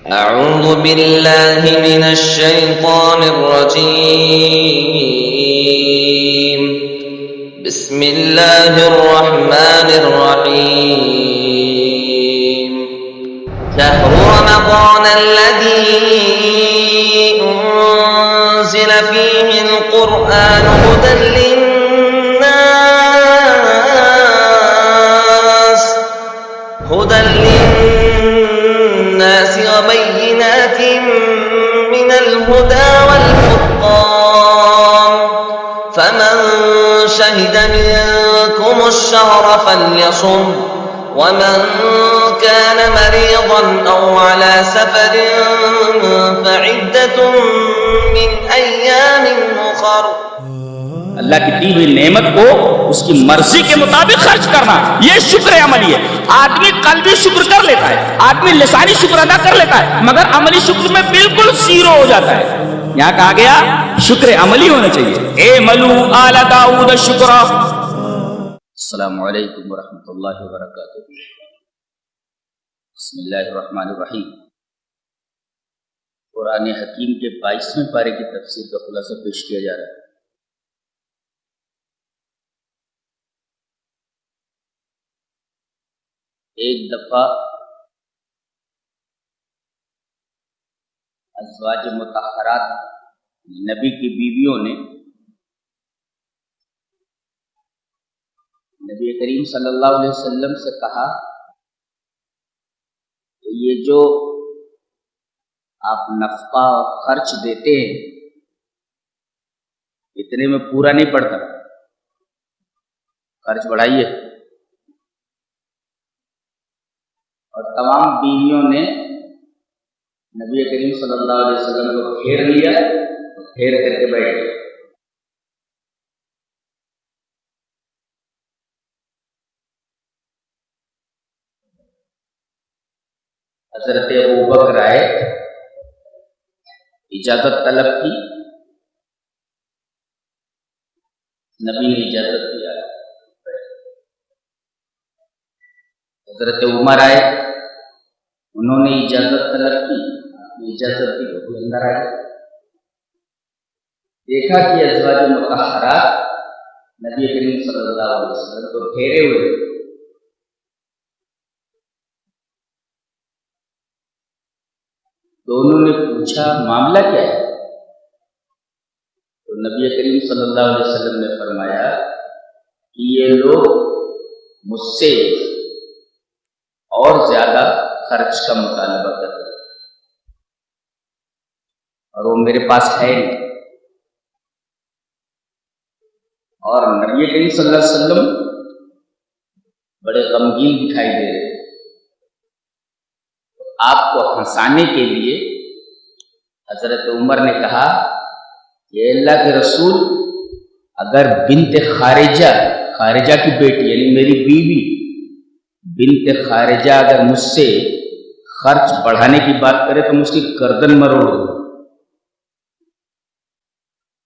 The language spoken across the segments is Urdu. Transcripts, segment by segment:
أعوذ بالله من الشيطان الرجيم. بسم الله الرحمن الرحيم. شهر رمضان الذي أنزل فيه القرآن هدى للناس وبينات من الهدى والفرقان، فمن شهد منكم الشهر فليصم، ومن كان مريضا أو على سفر فعدة من أيام أخر. اللہ کی دی ہوئی نعمت کو اس کی مرضی کے مطابق خرچ کرنا، یہ شکر عملی ہے. آدمی قلبی شکر کر لیتا ہے، آدمی لسانی شکر ادا کر لیتا ہے، مگر عملی شکر میں بالکل زیرو ہو جاتا ہے. یہاں کہا گیا شکر عملی ہونا چاہیے. اعملوا آل داؤد شکرا. السلام علیکم ورحمۃ اللہ وبرکاتہ. بسم اللہ الرحمن الرحیم. قرآن حکیم کے 22ویں پارے کی تفسیر کا خلاصہ پیش کیا جا رہا ہے. ایک دفعہ ازواج مطہرات نبی کی بیویوں نے نبی کریم صلی اللہ علیہ وسلم سے کہا کہ یہ جو آپ نفقہ خرچ دیتے ہیں اتنے میں پورا نہیں پڑتا، خرچ بڑھائیے. اور تمام بیویوں نے نبی کریم صلی اللہ علیہ وسلم کو گھیر لیا، گھیر کر کے بیٹھ گئے. حضرت ابوبکر آئے، اجازت طلب کی، نبی نے اجازت دیا. حضرت عمر آئے، انہوں نے اجازت طلب کی، اجازت دی تو اندر آئے. دیکھا کہ ازواج مطہرات نبی کریم صلی اللہ علیہ وسلم کو گھیرے ہوئے. دونوں نے پوچھا معاملہ کیا ہے؟ تو نبی کریم صلی اللہ علیہ وسلم نے فرمایا کہ یہ لوگ مجھ سے اور زیادہ خرچ کا مطالبہ کرتے ہیں اور وہ میرے پاس ہے نہیں. اور نبی کریم صلی اللہ علیہ وسلم بڑے غمگین دکھائی دے رہے تھے. آپ کو ہنسانے کے لیے حضرت عمر نے کہا کہ اللہ کے رسول، اگر بنت خارجہ کی بیٹی یعنی میری بیوی بنت خارجہ اگر مجھ سے خرچ بڑھانے کی بات کرے تو مجھ کی گردن مروڑ دو.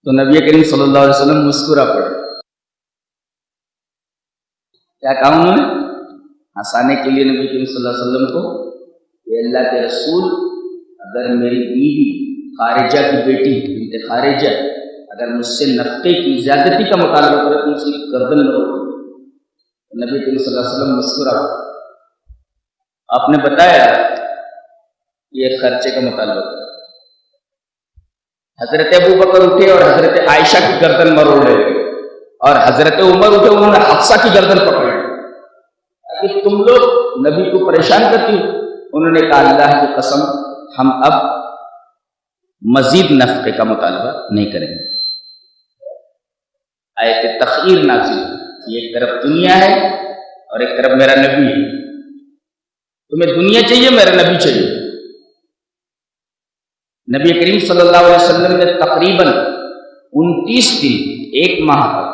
تو نبی کریم صلی اللہ علیہ وسلم مسکرا پڑے. کیا کہا انہوں نے؟ ہنسانے کے لیے نبی کریم صلی اللہ علیہ وسلم کو کہ اللہ کے رسول، اگر میری بیوی خارجہ کی بیٹی بنت خارجہ اگر مجھ سے نفقے کی زیادتی کا مطالبہ کرے تو مجھ کی گردن مروڑ دو. نبی کریم صلی اللہ علیہ وسلم مسکرا. آپ نے بتایا یہ خرچے کا مطالبہ کرا. حضرت ابوبکر اٹھے اور حضرت عائشہ کی گردن مروڑ رہے تھے، اور حضرت عمر اٹھے، انہوں نے حفصہ کی گردن پکڑی کہ تم لوگ نبی کو پریشان کرتی ہو. انہوں نے کہا اللہ کی قسم ہم اب مزید نفقے کا مطالبہ نہیں کریں گے. آیت تخیر نازل، ایک طرف دنیا ہے اور ایک طرف میرا نبی ہے. تمہیں دنیا چاہیے، میرا نبی چاہیے. نبی کریم صلی اللہ علیہ وسلم نے تقریباً 29 دن، ایک ماہ تک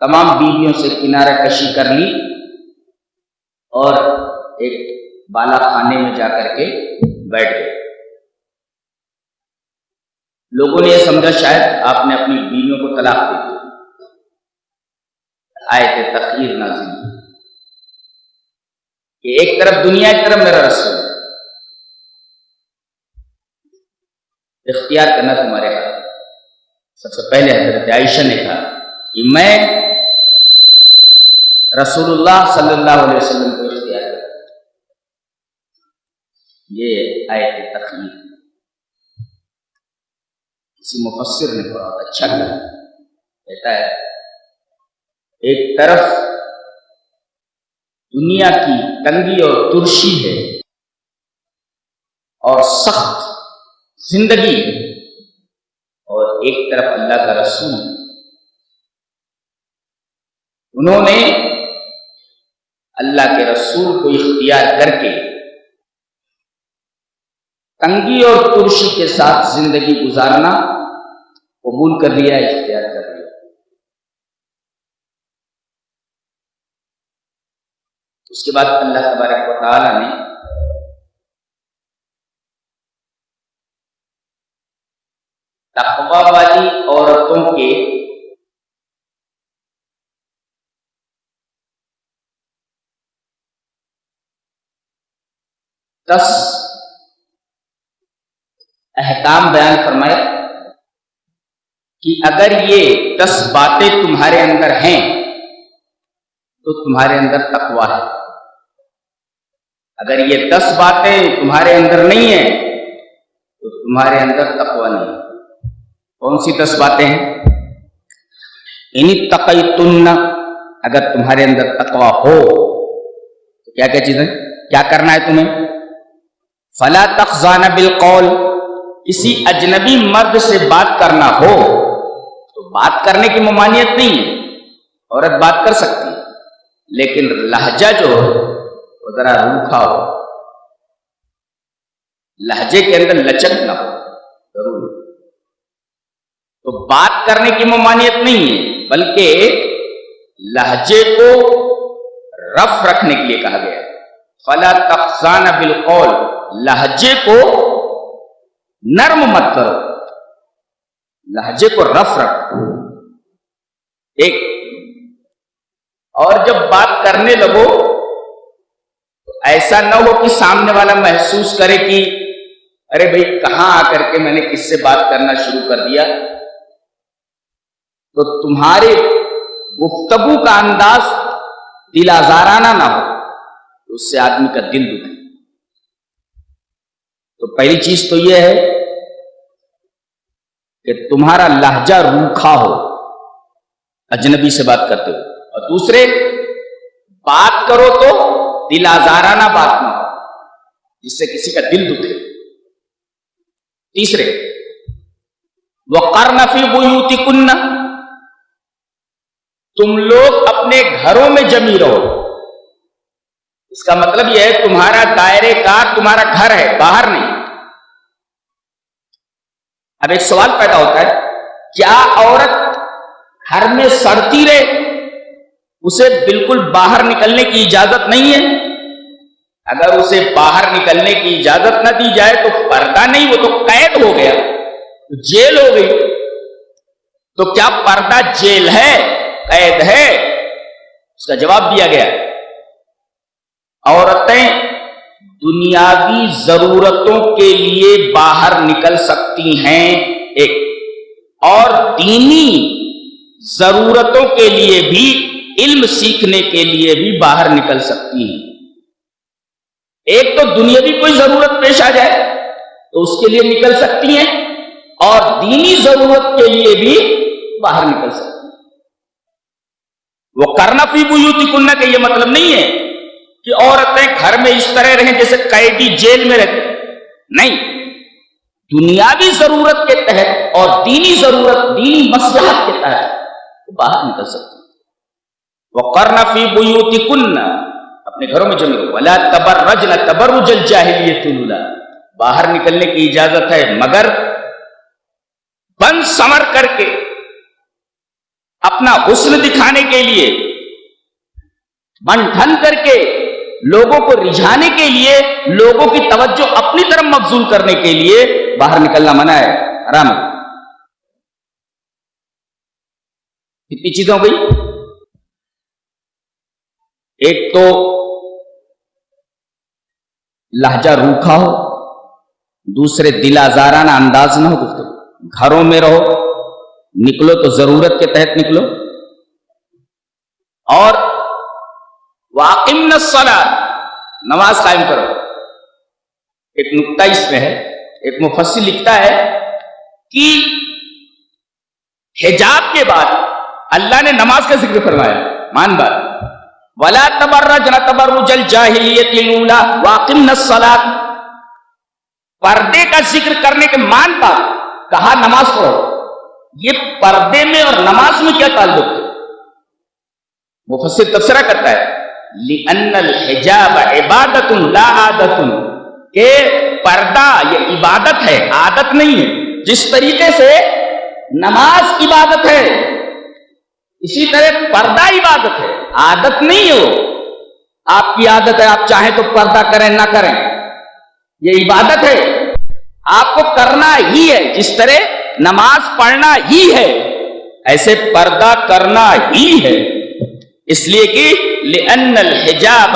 تمام بیویوں سے کنارہ کشی کر لی اور ایک بالا خانے میں جا کر کے بیٹھ گئے. لوگوں نے یہ سمجھا شاید آپ نے اپنی بیویوں کو طلاق دے دی. آیت تخیر نازل کہ ایک طرف دنیا، ایک طرف میرا رسول. اختیار کرنا تمہارے ہاتھ. سب سے پہلے حضرت عائشہ نے کہا کہ میں رسول اللہ صلی اللہ علیہ وسلم کو اختیار کرتا. یہ آیت تخلیق. کسی مفسر نے بہت اچھا کہا، کہتا ہے ایک طرف دنیا کی تنگی اور ترشی ہے اور سخت زندگی، اور ایک طرف اللہ کا رسول. انہوں نے اللہ کے رسول کو اختیار کر کے تنگی اور ترشی کے ساتھ زندگی گزارنا قبول کر لیا، اختیار کر لیا. اس کے بعد اللہ تبارک و تعالی نے تقوی والی عورتوں کے دس احکام بیان فرمائے کہ اگر یہ 10 باتیں تمہارے اندر ہیں تو تمہارے اندر تقوی ہے. اگر یہ 10 باتیں تمہارے اندر نہیں ہیں تو تمہارے اندر تقوی نہیں ہے. کون سی 10 باتیں ہیں؟ ان اتقیتن، اگر تمہارے اندر تقوی ہو تو کیا کیا چیزیں، کیا کرنا ہے تمہیں؟ فلا تخضعن بالقول، کسی اجنبی مرد سے بات کرنا ہو تو بات کرنے کی ممانعت نہیں ہے، عورت بات کر سکتی ہے، لیکن لہجہ جو ہو وہ ذرا روکھا ہو، لہجے کے اندر لچک نہ ہو ضرور. تو بات کرنے کی ممانعت نہیں ہے، بلکہ لہجے کو رف رکھنے کے لیے کہا گیا. فلا تخضعن بالقول، لہجے کو نرم مت کرو، لہجے کو رف رکھو. ایک اور جب بات کرنے لگو تو ایسا نہ ہو کہ سامنے والا محسوس کرے کہ ارے بھائی کہاں آ کر کے میں نے کس سے بات کرنا شروع کر دیا. تو تمہارے گفتگو کا انداز دل آزارانہ نہ ہو، اس سے آدمی کا دل دکھے. تو پہلی چیز تو یہ ہے کہ تمہارا لہجہ روکھا ہو اجنبی سے بات کرتے ہو، اور دوسرے بات کرو تو دل آزارانہ بات نہ ہو جس سے کسی کا دل دکھے. تیسرے وقرن فی بیوتکن، تم لوگ اپنے گھروں میں جمی رہو. اس کا مطلب یہ ہے تمہارا دائرے کار تمہارا گھر ہے، باہر نہیں. اب ایک سوال پیدا ہوتا ہے، کیا عورت گھر میں سڑتی رہے، اسے بالکل باہر نکلنے کی اجازت نہیں ہے؟ اگر اسے باہر نکلنے کی اجازت نہ دی جائے تو پردہ نہیں، وہ تو قید ہو گیا، جیل ہو گئی. تو کیا پردہ جیل ہے، قید ہے؟ اس کا جواب دیا گیا عورتیں دنیاوی ضرورتوں کے لیے باہر نکل سکتی ہیں ایک، اور دینی ضرورتوں کے لیے بھی، علم سیکھنے کے لیے بھی باہر نکل سکتی ہیں. ایک تو دنیاوی کوئی ضرورت پیش آ جائے تو اس کے لیے نکل سکتی ہیں، اور دینی ضرورت کے لیے بھی باہر نکل سکتی ہیں. وہ کرنا فی بیوتکن کا یہ مطلب نہیں ہے کہ عورتیں گھر میں اس طرح رہیں جیسے قیدی جیل میں رہتے، نہیں. دنیاوی ضرورت کے تحت اور دینی ضرورت، دینی مصلحت کے تحت وہ باہر نکل سکتی. وقرن فی بیوتکن، اپنے گھروں میں جمع. ولا تبرجن تبرج الجاہلیۃ الاولی، باہر نکلنے کی اجازت ہے مگر بن سمر کر کے، اپنا حسن دکھانے کے لیے، بن ٹھن کر کے، لوگوں کو رجھانے کے لیے، لوگوں کی توجہ اپنی طرف مبذول کرنے کے لیے باہر نکلنا منع ہے، حرام ہے. کتنی چیزیں ہو گئی؟ ایک تو لہجہ روکھا ہو، دوسرے دل آزارانہ انداز نہ ہو گفتگو، گھروں میں رہو، نکلو تو ضرورت کے تحت نکلو، اور واقمنا الصلاۃ، نماز قائم کرو۔ ایک نقطہ اس میں ہے، ایک مفسر لکھتا ہے کہ حجاب کے بعد اللہ نے نماز کا ذکر فرمایا، مان بات، وَلَا تَبَرَّجْنَ تَبَرُّجَ الْجَاهِلِيَّةِ الْأُولَىٰ وَأَقِمْنَا الصَّلَاةَ، پردے کا ذکر کرنے کے مان بات کہا نماز پڑھو۔ یہ پردے میں اور نماز میں کیا تعلق ہے؟ مفسر تبصرہ کرتا ہے لِأَنَّ الْحِجَابَ عِبَادَةٌ لَا عَادَةٌ، کہ پردہ یہ عبادت ہے، عادت نہیں ہے۔ جس طریقے سے نماز عبادت ہے اسی طرح پردہ عبادت ہے، عادت نہیں ہے۔ وہ آپ کی عادت ہے، آپ چاہیں تو پردہ کریں نہ کریں، یہ عبادت ہے، آپ کو کرنا ہی ہے۔ جس طرح نماز پڑھنا ہی ہے ایسے پردہ کرنا ہی ہے، اس لیے کہ لِأَنَّ الْحِجَابَ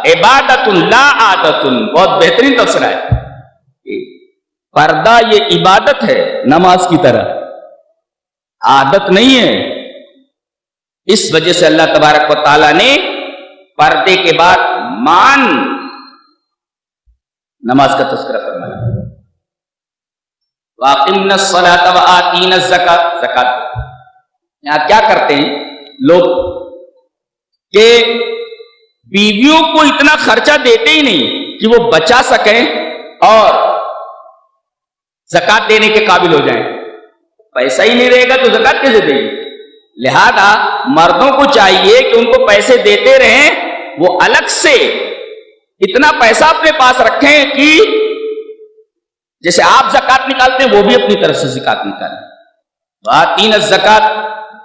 عِبَادَةٌ لَا عَادَةٌ، بہت بہترین تفسیر ہے۔ پردہ یہ عبادت ہے نماز کی طرح، عادت نہیں ہے۔ اس وجہ سے اللہ تبارک و تعالیٰ نے پردے کے بعد مان نماز کا تذکرہ فرمایا۔ وَأَقِمْنَا الصَّلَاةَ وَآتِينَا الزَّكَاةَ، زکات یہاں کیا کرتے ہیں لوگ کہ بیویوں کو اتنا خرچہ دیتے ہی نہیں کہ وہ بچا سکیں اور زکات دینے کے قابل ہو جائیں۔ پیسہ ہی نہیں رہے گا تو زکات کیسے دیں گے؟ لہذا مردوں کو چاہیے کہ ان کو پیسے دیتے رہیں، وہ الگ سے اتنا پیسہ اپنے پاس رکھیں کہ جیسے آپ زکات نکالتے ہیں وہ بھی اپنی طرف سے زکات نکالیں۔ وَآتِينَا الزَّكَاةَ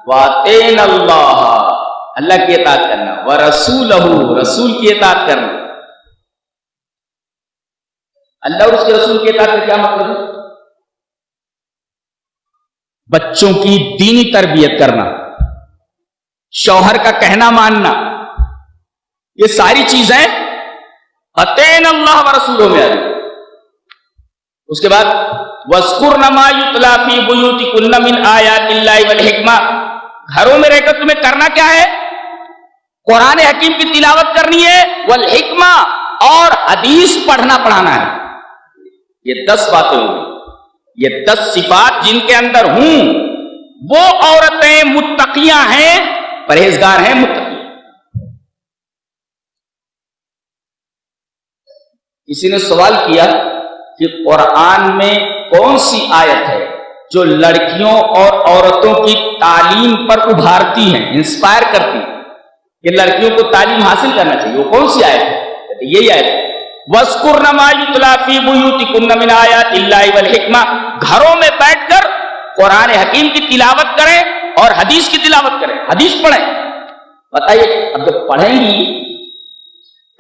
وَآتَيْنَا اللَّهَ، اللہ کی اطاعت کرنا، وَرَسُولَهُ، رسول کی اطاعت کرنا۔ اللہ اور اس کے رسول کی اطاعت کا کیا مطلب ہے؟ بچوں کی دینی تربیت کرنا، شوہر کا کہنا ماننا، یہ ساری چیزیں اطیعنا اللہ ورسولہ میں آئی۔ اس کے بعد وَاذْكُرْنَ مَا يُتْلَىٰ فِي بُيُوتِكُنَّ مِنْ آيَاتِ اللَّهِ وَالْحِكْمَةِ، گھروں میں رہ کر تمہیں کرنا کیا ہے؟ قرآن حکیم کی تلاوت کرنی ہے، والحکمہ، اور حدیث پڑھنا پڑھانا ہے۔ یہ 10 باتیں ہوئی، یہ 10 صفات جن کے اندر ہوں وہ عورتیں متقیاں ہیں، پرہیزگار ہیں، متقی۔ کسی نے سوال کیا کہ قرآن میں کون سی آیت ہے جو لڑکیوں اور عورتوں کی تعلیم پر ابھارتی ہیں، انسپائر کرتی ہیں کہ لڑکیوں کو تعلیم حاصل کرنا چاہیے، وہ کون سی آیت ہے؟ یہی آیت ہے، وَاذْكُرْنَ مَا يُتْلَىٰ فِي بُيُوتِكُنَّ مِنْ آيَاتِ اللَّهِ وَالْحِكْمَةِ، گھروں میں بیٹھ کر قرآن حکیم کی تلاوت کریں اور حدیث کی تلاوت کریں، حدیث پڑھیں۔ بتائیے اب جب پڑھیں گی،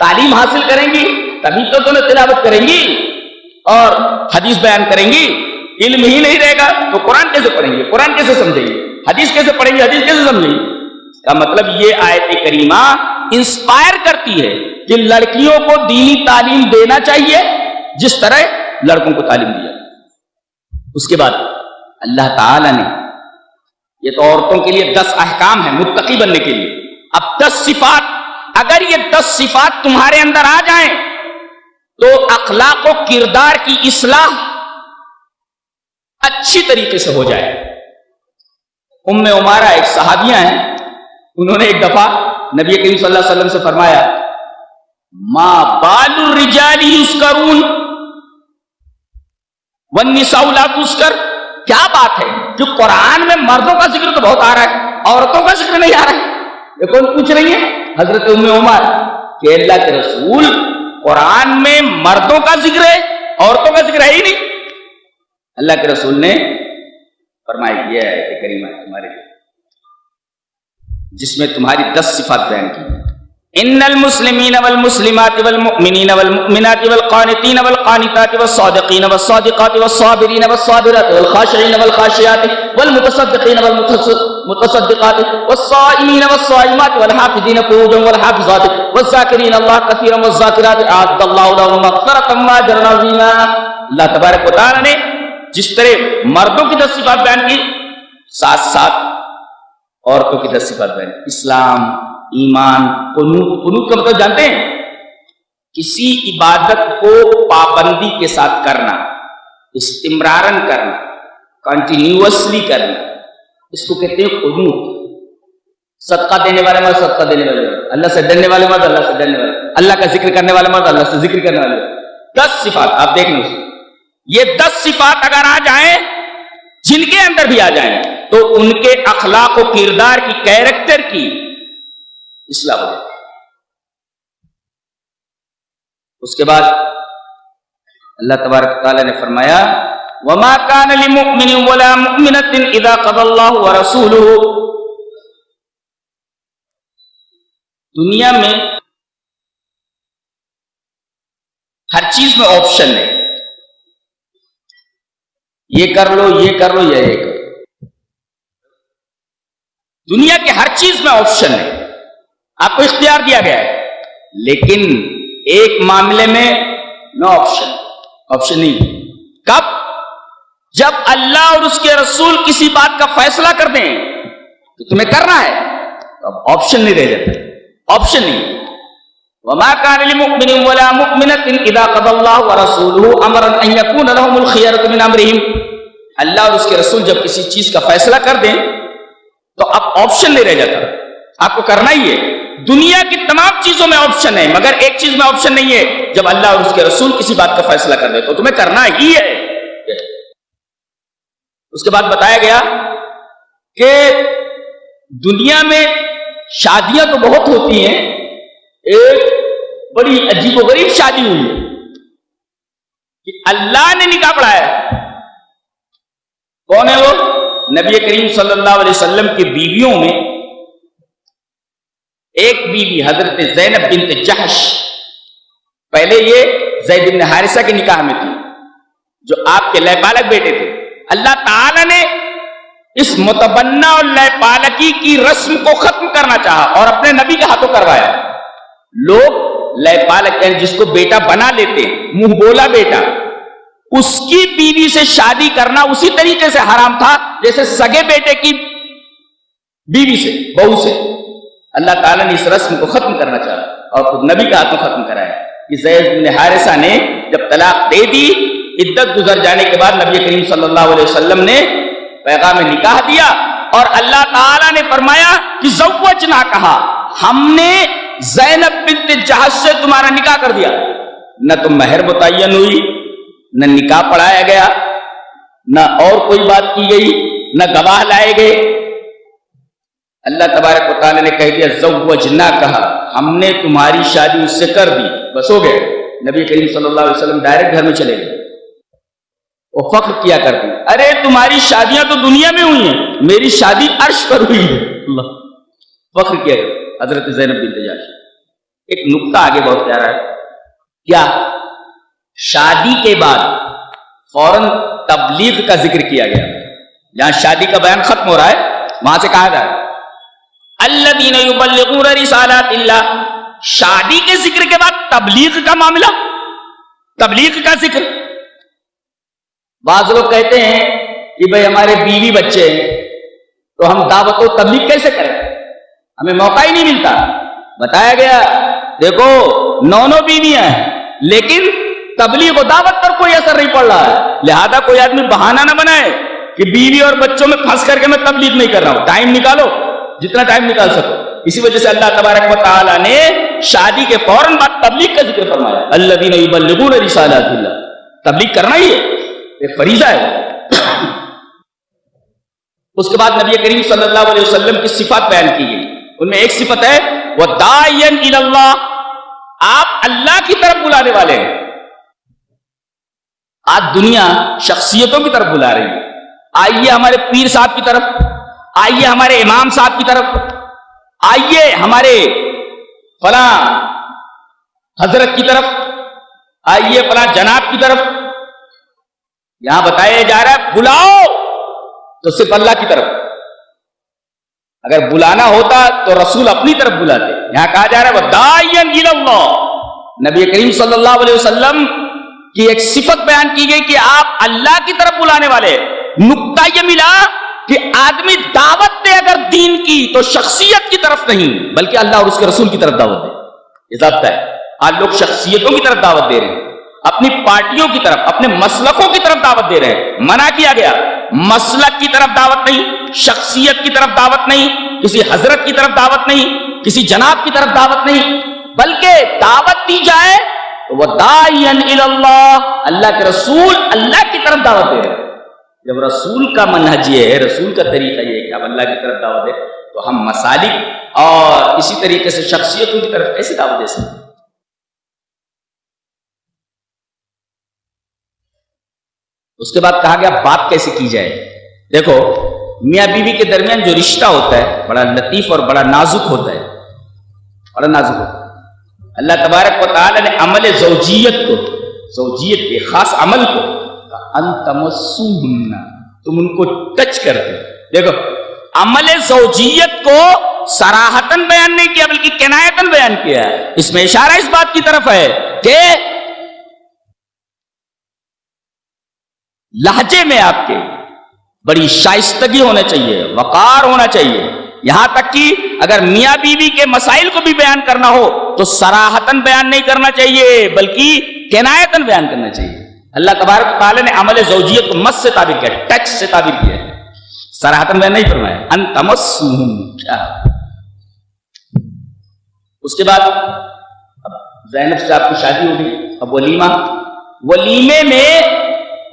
تعلیم حاصل کریں گی، تبھی تو انہیں تلاوت کریں گی اور حدیث بیان کریں گی۔ علم ہی نہیں رہے گا تو قرآن کیسے پڑھیں گے، قرآن کیسے سمجھیں گے، حدیث کیسے پڑھیں گے، حدیث کیسے سمجھیں گے؟ اس کا مطلب یہ آیت کریمہ انسپائر کرتی ہے کہ لڑکیوں کو دینی تعلیم دینا چاہیے جس طرح لڑکوں کو تعلیم دیا۔ اس کے بعد اللہ تعالی نے، یہ تو عورتوں کے لیے 10 احکام ہیں متقی بننے کے لیے، اب 10 صفات، اگر یہ 10 صفات تمہارے اندر آ جائیں تو اخلاق و کردار کی اصلاح اچھی طریقے سے ہو جائے۔ ام عمارہ ایک صحابیہ ہیں، انہوں نے ایک دفعہ نبی کریم صلی اللہ علیہ وسلم سے فرمایا ما بال الرجال یذکرون والنساء لا تذکر، کیا بات ہے جو قرآن میں مردوں کا ذکر تو بہت آ رہا ہے، عورتوں کا ذکر نہیں آ رہا ہے؟ یہ کون پوچھ رہی ہے؟ حضرت ام عمر، کہ اللہ کے رسول قرآن میں مردوں کا ذکر ہے، عورتوں کا ذکر ہے ہی نہیں۔ اللہ کے رسول نے فرمایا یہ ہے کریمہ تمہارے لیے جس میں تمہاری 10 صفات بیان کی۔ ان المسلمین والمسلمات والمؤمنین والمؤمنات والقانتین والقانتات والصادقین والصادقات والصابرین والصابرات والخاشعین والخاشعات والمتصدقین والمتصدقات والصائمین والصائمات والحافظین فروجهم والحافظات والذاکرین اللہ کثیرا والذاکرات اعد اللہ لهم مغفرۃ واجرا عظیما۔ اللہ تبارک و تعالیٰ نے جس طرح مردوں کی 10 صفات بیان کی، ساتھ ساتھ عورتوں کی 10 صفات بیان کی۔ اسلام، ایمان، قنوت کا مطلب جانتے ہیں؟ کسی عبادت کو پابندی کے ساتھ کرنا، استمرارن کرنا، کنٹینیوسلی کرنا، اس کو کہتے ہیں قنوت۔ صدقہ دینے والے مرد صدقہ دینے والے مرد، اللہ سے ڈرنے والے مرد اللہ سے ڈرنے والے، اللہ کا ذکر کرنے والے مرد اللہ سے ذکر کرنے والے مرد۔ 10 صفات آپ دیکھ لیں، یہ 10 صفات اگر آ جائیں، جن کے اندر بھی آ جائیں، تو ان کے اخلاق و کردار کی، کیریکٹر کی اصلاح ہو جائے۔ اس کے بعد اللہ تبارک تعالیٰ نے فرمایا وَمَا كَانَ لِمُؤْمِنٍ وَلَا مُؤْمِنَةٍ إِذَا قَضَى اللَّهُ وَرَسُولُهُ۔ دنیا میں ہر چیز میں آپشن ہے، یہ کر لو، یہ کر لو، یا یہ کر لو۔ دنیا کے ہر چیز میں آپشن ہے، آپ کو اختیار دیا گیا ہے، لیکن ایک معاملے میں نو آپشن نہیں۔ کب؟ جب اللہ اور اس کے رسول کسی بات کا فیصلہ کر دیں تو تمہیں کرنا ہے، تو اب آپشن نہیں رہ جاتا، آپشن نہیں۔ وَمَا كَانَ لِمُؤْمِنٍ وَلَا مُؤْمِنَةٍ إِذَا قَضَى اللَّهُ وَرَسُولُهُ أَمْرًا أَن يَكُونَ لَهُمُ الْخِيَرَةُ مِنْ أَمْرِهِمْ۔ اللہ اور اس کے رسول جب کسی چیز کا فیصلہ کر دیں تو اب آپشن نہیں رہ جاتا، آپ کو کرنا ہی ہے۔ دنیا کی تمام چیزوں میں آپشن ہے، مگر ایک چیز میں آپشن نہیں ہے، جب اللہ اور اس کے رسول کسی بات کا فیصلہ کر دے تو تمہیں کرنا ہی ہے۔ اس کے بعد بتایا گیا کہ دنیا میں شادیاں تو بہت ہوتی ہیں، ایک بڑی عجیب و غریب شادی ہوئی ہے کہ اللہ نے نکاح پڑھایا۔ کون ہے وہ؟ نبی کریم صلی اللہ علیہ وسلم کی بیویوں میں ایک بیوی حضرت زینب بنت جحش، پہلے یہ زید بن حارثہ کے نکاح میں تھی جو آپ کے لے پالک بیٹے تھے۔ اللہ تعالی نے اس متبنہ اور لے پالکی کی رسم کو ختم کرنا چاہا اور اپنے نبی کے ہاتھوں کروایا۔ لوگ لے پالک جس کو بیٹا بنا لیتے، منہ بولا بیٹا، اس کی بیوی سے شادی کرنا اسی طریقے سے حرام تھا جیسے سگے بیٹے کی بیوی سے، بہو سے۔ اللہ تعالیٰ نے اس رسم کو ختم کرنا چاہا اور خود نبی کا ہاتھوں ختم کرایا کہ زید بن حارثہ نے جب طلاق دے دی، عدت گزر جانے کے بعد نبی کریم صلی اللہ علیہ وسلم نے پیغام نکاح دیا اور اللہ تعالیٰ نے فرمایا کہ زوجنا، کہا ہم نے زینب بنت جحش سے تمہارا نکاح کر دیا۔ نہ تو مہر متعین ہوئی، نہ نکاح پڑھایا گیا، نہ اور کوئی بات کی گئی، نہ گواہ لائے گئے۔ اللہ تبارک و تعالیٰ نے کہہ دیا زوجنا، کہا ہم نے تمہاری شادی اس سے کر دی، بس ہو گئے۔ نبی کریم صلی اللہ علیہ وسلم ڈائریکٹ گھر میں چلے گئے۔ وہ فخر کیا کرتے، ارے تمہاری شادیاں تو دنیا میں ہوئی ہیں، میری شادی عرش پر ہوئی ہے۔ اللہ فخر کیا کرتے حضرت زینب بنت جحش۔ ایک نقطہ آگے بہت پیارا ہے، کیا شادی کے بعد فوراً تبلیغ کا ذکر کیا گیا۔ جہاں شادی کا بیان ختم ہو رہا ہے وہاں سے کہا جائے الذین یبلغون رسالات اللہ، شادی کے ذکر کے بعد تبلیغ کا معاملہ، تبلیغ کا ذکر۔ بعض لوگ کہتے ہیں کہ بھئی ہمارے بیوی بچے ہیں تو ہم دعوت و تبلیغ کیسے کریں، ہمیں موقع ہی نہیں ملتا۔ بتایا گیا دیکھو 9 بیویاں ہیں لیکن تبلیغ و دعوت پر کوئی اثر نہیں پڑ رہا ہے، لہذا کوئی آدمی بہانہ نہ بنائے کہ بیوی اور بچوں میں پھنس کر کے میں تبلیغ نہیں کر رہا ہوں۔ ٹائم نکالو جتنا ٹائم نکال سکو۔ اسی وجہ سے اللہ تبارک و تعالی نے شادی کے فوراً بعد تبلیغ کا ذکر فرمایا، الذین یبلغون رسالات اللہ، تبلیغ کرنا ہی ہے، ایک فریضہ ہے۔ اس کے بعد نبی کریم صلی اللہ علیہ وسلم کی صفات بیان کی گئی، ان میں ایک صفت ہے وَدَاعِيًا إِلَى اللَّهِ، آپ اللہ کی طرف بلانے والے ہیں۔ آج دنیا شخصیتوں کی طرف بلا رہی ہے، آئیے ہمارے پیر صاحب کی طرف، آئیے ہمارے امام صاحب کی طرف، آئیے ہمارے فلاں حضرت کی طرف، آئیے فلاں جناب کی طرف۔ یہاں بتایا جا رہا ہے بلاؤ تو صرف اللہ کی طرف، اگر بلانا ہوتا تو رسول اپنی طرف بلاتے۔ یہاں کہا جا رہا ہے وَدَاعِيًا إِلَى اللَّهِ، نبی کریم صلی اللہ علیہ وسلم کی ایک صفت بیان کی گئی کہ آپ اللہ کی طرف بلانے والے ہیں۔ نقطہ یہ ملا کہ آدمی دعوت دے اگر دین کی تو شخصیت کی طرف نہیں بلکہ اللہ اور اس کے رسول کی طرف دعوت دے۔ یہ ضابطہ ہے۔ آج لوگ شخصیتوں کی طرف دعوت دے رہے ہیں، اپنی پارٹیوں کی طرف، اپنے مسلکوں کی طرف دعوت دے رہے ہیں۔ منع کیا گیا، مسلک کی طرف دعوت نہیں، شخصیت کی طرف دعوت نہیں، کسی حضرت کی طرف دعوت نہیں، کسی جناب کی طرف دعوت نہیں، بلکہ دعوت دی جائے تو وہ داعین الی اللہ، اللہ کے رسول اللہ کی طرف دعوت دے رہے ہیں۔ جب رسول کا منہج یہ ہے، رسول کا طریقہ یہ ہے کہ آپ اللہ کی طرف دعوت دیں، تو ہم مسالک اور اسی طریقے سے شخصیتوں کی طرف کیسے دعوت دے سکتے ہیں؟ اس کے بعد کہا گیا بات کیسے کی جائے۔ دیکھو میاں بیوی کے درمیان جو رشتہ ہوتا ہے بڑا لطیف اور بڑا نازک ہوتا ہے، بڑا نازک ہوتا ہے۔ اللہ تبارک و تعالی نے عمل زوجیت کو، زوجیت کے خاص عمل کو ان تمسوہن، تم ان کو ٹچ کرتے۔ دیکھو عمل زوجیت کو صراحتاً بیان نہیں کیا بلکہ کنایتاً بیان کیا ہے۔ اس میں اشارہ اس بات کی طرف ہے کہ لہجے میں آپ کے بڑی شائستگی ہونا چاہیے، وقار ہونا چاہیے، یہاں تک کہ اگر میاں بیوی کے مسائل کو بھی بیان کرنا ہو تو صراحتاً بیان نہیں کرنا چاہیے بلکہ کنایتاً بیان کرنا چاہیے۔ اللہ تبارک تعالیٰ نے عمل زوجیت کو مس سے تعبیر کیا، ٹچ سے تعبیر کیا ہے، صراحتاً بیان نہیں فرمایا۔ ان تمسوہم، کیا اس کے بعد اب زینب سے آپ کی شادی ہو گئی، اب ولیمہ، ولیمے میں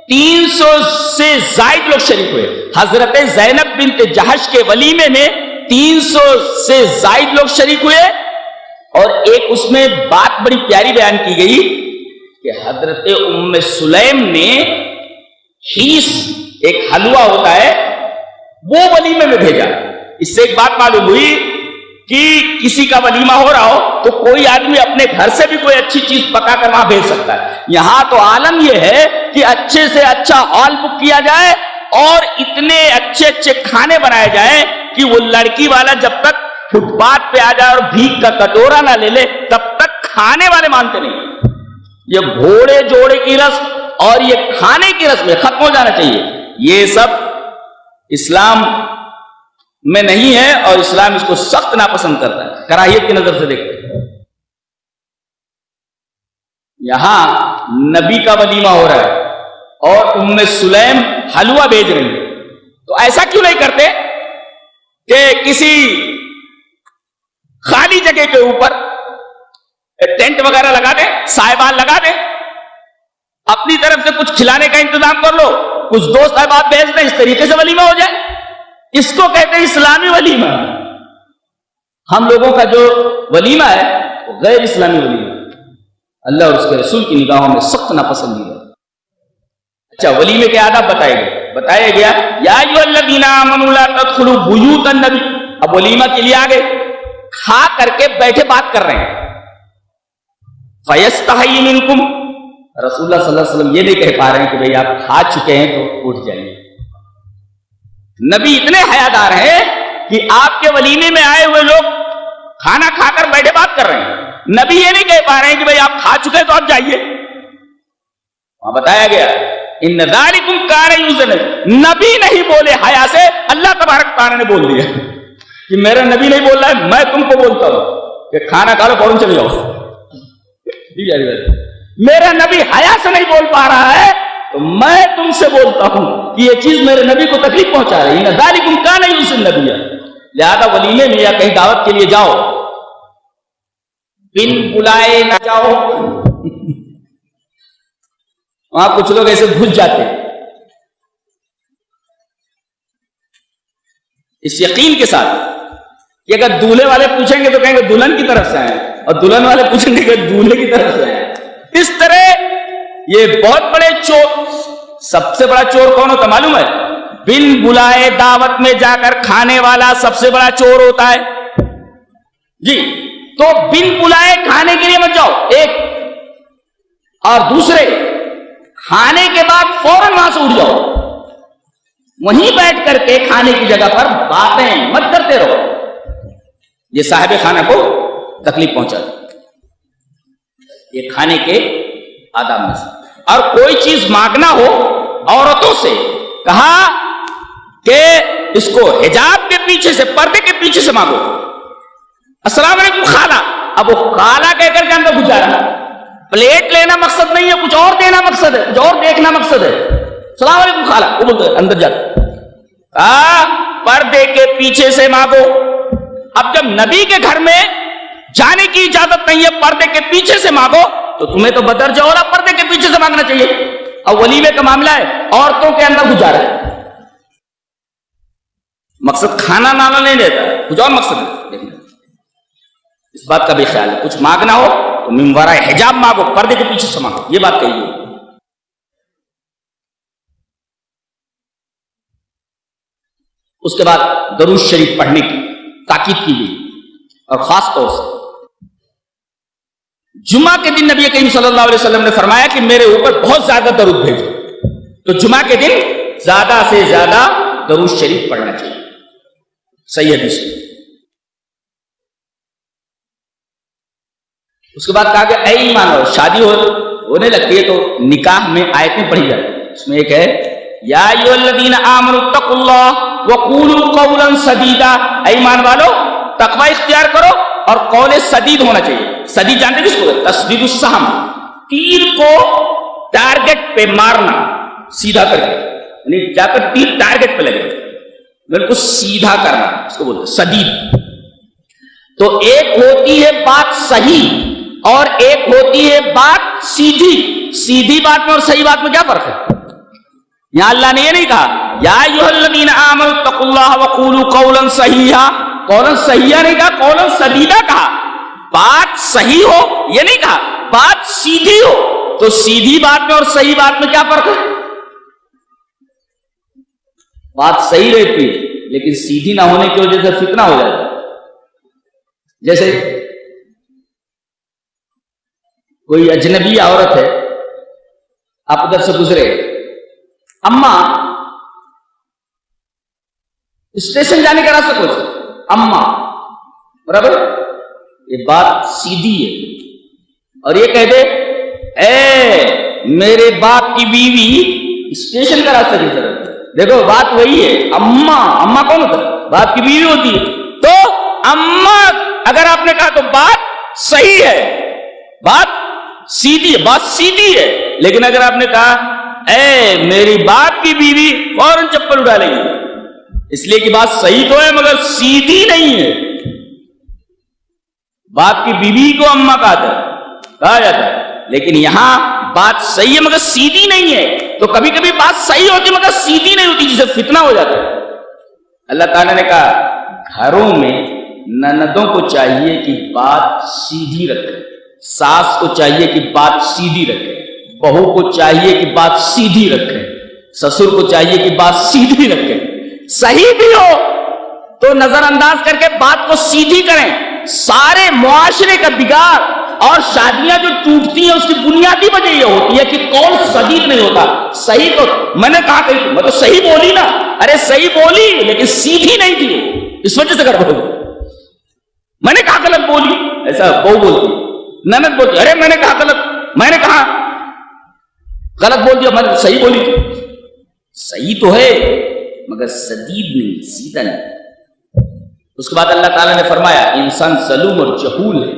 300 سے زائد لوگ شریک ہوئے۔ حضرت زینب بنت جہش کے ولیمے میں 300 سے زائد لوگ شریک ہوئے، اور ایک اس میں بات بڑی پیاری بیان کی گئی کہ حضرت ام سلیم نے ہیس، ایک حلوہ ہوتا ہے، وہ ولیمے میں بھیجا۔ اس سے ایک بات معلوم ہوئی کہ کسی کا ولیمہ ہو رہا ہو تو کوئی آدمی اپنے گھر سے بھی کوئی اچھی چیز پکا کر وہاں بھیج سکتا ہے۔ یہاں تو عالم یہ ہے کہ اچھے سے اچھا ہال بک کیا جائے اور اتنے اچھے اچھے کھانے بنائے جائیں کہ وہ لڑکی والا جب تک فٹ پاتھ پہ آ جائے اور بھیک کا کٹورا نہ لے لے تب تک کھانے والے مانتے نہیں۔ یہ گھوڑے جوڑے کی رسم اور یہ کھانے کی رسم ختم ہو جانا چاہیے۔ یہ سب اسلام میں نہیں ہے اور اسلام اس کو سخت ناپسند کرتا ہے، کراہیت کی نظر سے دیکھتے ہیں۔ یہاں نبی کا ولیمہ ہو رہا ہے اور ام سلیم حلوہ بھیج رہی ہے، تو ایسا کیوں نہیں کرتے کہ کسی خالی جگہ کے اوپر ٹینٹ وغیرہ لگا دیں، سائبان لگا دیں، اپنی طرف سے کچھ کھلانے کا انتظام کر لو، کچھ دوست احباب بھیج دیں، اس طریقے سے ولیمہ ہو جائے۔ اس کو کہتے ہیں اسلامی ولیمہ۔ ہم لوگوں کا جو ولیمہ ہے وہ غیر اسلامی ولیمہ، اللہ اور اس کے رسول کی نگاہوں میں سخت ناپسندیدہ۔ اچھا، ولیمے کے آداب بتایا گیا یا ایھا الذین آمنوا لا تدخلوا بیوت النبی۔ اب ولیمہ کے لیے آگے کھا کر کے بیٹھے بات کر رہے ہیں۔ فیستحی منکم، رسول اللہ صلی اللہ علیہ وسلم یہ نہیں کہہ پا رہے ہیں کہ بھئی آپ کھا چکے ہیں تو اٹھ جائیے۔ نبی اتنے حیادار ہیں کہ آپ کے ولیمے میں آئے ہوئے لوگ کھانا کھا کر بیٹھے بات کر رہے ہیں، نبی یہ نہیں کہہ پا رہے ہیں کہ بھئی آپ کھا چکے ہیں تو آپ جائیے۔ وہاں بتایا گیا ان ذالکم کان یؤذن، نبی نہیں بولے حیا سے، اللہ تبارک تعالیٰ نے بول دیا کہ میرا نبی نہیں بول رہا ہے، میں تم کو بولتا ہوں کہ کھانا کھا لو فوراً چلے جاؤ۔ میرا نبی حیا سے نہیں بول پا رہا ہے تو میں تم سے بولتا ہوں کہ یہ چیز میرے نبی کو تکلیف پہنچا رہی ہے۔ ذالکم کان یؤذن نبی، لہذا ولیمے میں یا کہیں دعوت کے لیے جاؤ بن بلائے نہ جاؤ۔ وہاں کچھ لوگ ایسے گھس جاتے ہیں اس یقین کے ساتھ کہ اگر دولہے والے پوچھیں گے تو کہیں گے دلہن کی طرف سے آئے، اور دلہن والے پوچھیں گے کہ دولہے کی طرف سے آئے۔ اس طرح یہ بہت بڑے چور، سب سے بڑا چور کون ہوتا معلوم ہے؟ بن بلائے دعوت میں جا کر کھانے والا سب سے بڑا چور ہوتا ہے جی۔ تو بن بلائے کھانے کے لیے مت جاؤ، ایک، اور دوسرے کھانے کے بعد فوراً وہاں سے اٹھ جاؤ، وہیں بیٹھ کر کے کھانے کی جگہ پر باتیں مت کرتے رہو، یہ صاحب کھانا کو تکلیف پہنچا۔ یہ کھانے کے آداب میں سے۔ اور کوئی چیز مانگنا ہو عورتوں سے، کہا کہ اس کو حجاب کے پیچھے سے، پردے کے پیچھے سے مانگو. السلام علیکم خالہ، اب وہ خالہ کہہ کر کے اندر گھس جا رہا. پلیٹ لینا مقصد نہیں ہے، کچھ اور دینا مقصد ہے، کچھ اور دیکھنا مقصد ہے. السلام علیکم خالہ، وہ بولتے اندر جا پردے کے پیچھے سے مانگو. اب جب نبی کے گھر میں جانے کی اجازت نہیں ہے، پردے کے پیچھے سے مانگو، تو تمہیں تو بدر جوڑا پردے کے پیچھے سے مانگنا چاہیے. اب ولیمے کا معاملہ ہے، عورتوں کے اندر گھس جا رہا ہے. مقصد کھانا نانا نہیں دیتا، کچھ اور مقصد ہے. اس بات کا بھی خیال ہے، کچھ مانگنا ہو تو من ورائے حجاب مانگو، پردے کے پیچھے سے مانگو. یہ بات کہیے. اس کے بعد درود شریف پڑھنے کی تاکید کی گئی، اور خاص طور سے جمعہ کے دن نبی کریم صلی اللہ علیہ وسلم نے فرمایا کہ میرے اوپر بہت زیادہ درود بھیجو. تو جمعہ کے دن زیادہ سے زیادہ درود شریف پڑھنا چاہیے. صحیح حدیث میں. اس کے بعد کہا کہ اے ایمان والو، شادی ہونے لگتی ہے تو نکاح میں آیتیں پڑھی جاتی ہیں. اس میں ایک ہے یا ایھا الذین آمنوا اتقوا اللہ وقولوا قولا سدیدا. اے ایمان والو، تقوی اختیار کرو اور قول سدید ہونا چاہیے. سدید جانتے کس کو؟ تسدید السہم، تیر کو ٹارگٹ پہ مارنا سیدھا کر کے، یعنی جا کر تیر ٹارگٹ پہ لگے، بالکل سیدھا کرنا، اس کو بولتے سدید. تو ایک ہوتی ہے بات صحیح اور ایک ہوتی ہے بات سیدھی. سیدھی بات میں اور صحیح بات میں کیا فرق ہے؟ یہاں اللہ نے یہ نہیں کہا یا ایھا الذین آمنوا اتقوا اللہ وقولوا قولا سدیدا. قولا سدیدا نہیں کہا، قولا سدیدا کہا. بات صحیح ہو یہ نہیں کہا، بات سیدھی ہو. تو سیدھی بات میں اور صحیح بات میں کیا فرق ہے؟ بات صحیح رہتی ہے لیکن سیدھی نہ ہونے کی وجہ سے فتنہ ہو جاتا ہے. جیسے کوئی اجنبی عورت ہے، آپ ادھر سے گزرے، اماں اسٹیشن جانے کا راستہ پوچھے، اماں، برابر. یہ بات سیدھی ہے. اور یہ کہہ دے اے میرے باپ کی بیوی اسٹیشن کا راستہ کس طرف؟ دیکھو بات وہی ہے. اماں، اماں کون ہوتا ہے؟ باپ کی بیوی ہوتی ہے. تو اماں اگر آپ نے کہا تو بات صحیح ہے، بات سیدھی ہے، بات سیدھی ہے. لیکن اگر آپ نے کہا اے میری باپ کی بیوی، فوراً چپل اٹھا لیں گے، اس لیے کہ بات صحیح تو ہے مگر سیدھی نہیں ہے. باپ کی بیوی کو اماں کہا جاتا ہے، لیکن یہاں بات صحیح ہے مگر سیدھی نہیں ہے. تو کبھی کبھی بات صحیح ہوتی مگر سیدھی نہیں ہوتی، جسے فتنہ ہو جاتا ہے. اللہ تعالیٰ نے کہا گھروں میں نندوں کو چاہیے کہ بات سیدھی رکھے، ساس کو چاہیے کہ بات سیدھی رکھے، بہو کو چاہیے کہ بات سیدھی رکھے، سسر کو چاہیے کہ بات سیدھی رکھے. صحیح بھی ہو تو نظر انداز کر کے بات کو سیدھی کریں. سارے معاشرے کا بگاڑ اور شادیاں جو ٹوٹتی ہیں اس کی بنیادی وجہ یہ ہوتی ہے کہ قول سدید نہیں ہوتا. صحیح تو میں نے کہا کہ میں تو صحیح بولی نا، ارے صحیح بولی لیکن سیدھی نہیں تھی، اس وجہ سے گڑبڑ ہو. میں نے کہا غلط بولی، ایسا بہو بولتی، نند بولتی ارے میں نے کہا غلط، میں نے کہا غلط بول دیا، میں نے صحیح بولی تھی. صحیح تو ہے مگر سدید نہیں، سیدھا نہیں. اس کے بعد اللہ تعالیٰ نے فرمایا انسان ظلم اور جہول ہے.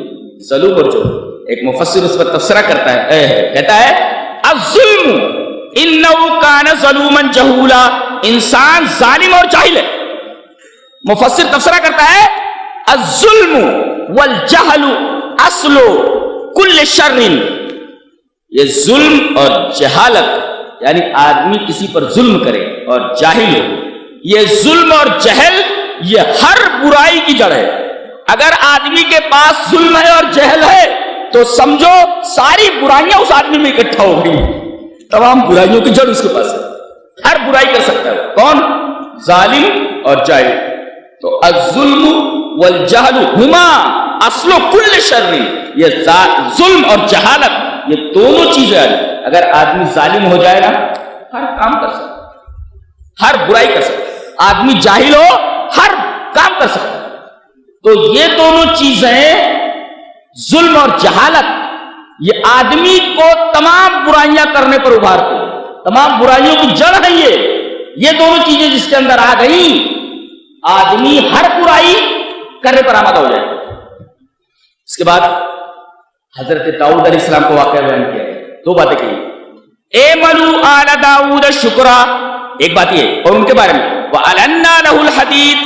ظلم اور جہول، ایک مفسر اس پر تبصرہ کرتا ہے، کہتا ہے الظلم انہ کان ظلوما جہولا. انسان ظالم اور جاہل ہے. مفسر تبصرہ کرتا ہے الظلم والجہل اصل کل شر. یہ ظلم اور جہالت یعنی آدمی کسی پر ظلم کرے اور جاہل ہو، یہ ظلم اور جہل یہ ہر برائی کی جڑ ہے. اگر آدمی کے پاس ظلم ہے اور جہل ہے تو سمجھو ساری برائیاں اس آدمی میں اکٹھا ہو گئی. تمام برائیوں کی جڑ اس کے پاس ہے، ہر برائی کر سکتا ہے. کون؟ ظالم اور جاہل. تو الظلم والجہل ہما اصل کل شر. یہ ظلم اور جہالت یہ دونوں چیزیں ہیں. اگر آدمی ظالم ہو جائے نا ہر کام کر سکتا ہے، ہر برائی کر سکتا ہے. آدمی جاہل ہو ہر کام کر سکتا ہے. تو یہ دونوں چیزیں ظلم اور جہالت یہ آدمی کو تمام برائیاں کرنے پر ابھارتے ہیں، تمام برائیوں کی جڑ ہے یہ دونوں چیزیں جس کے اندر آ گئی، آدمی ہر برائی کرنے پر آمادہ ہو جائے۔ اس کے بعد حضرت داؤد علیہ السلام کو واقعہ بیان کیا گیا، دو باتیں کہی، اعملوا آل داؤد شکرا، ایک بات یہ، اور ان کے بارے میں وَأَلَنَّا لَهُ الْحَدِيدَ،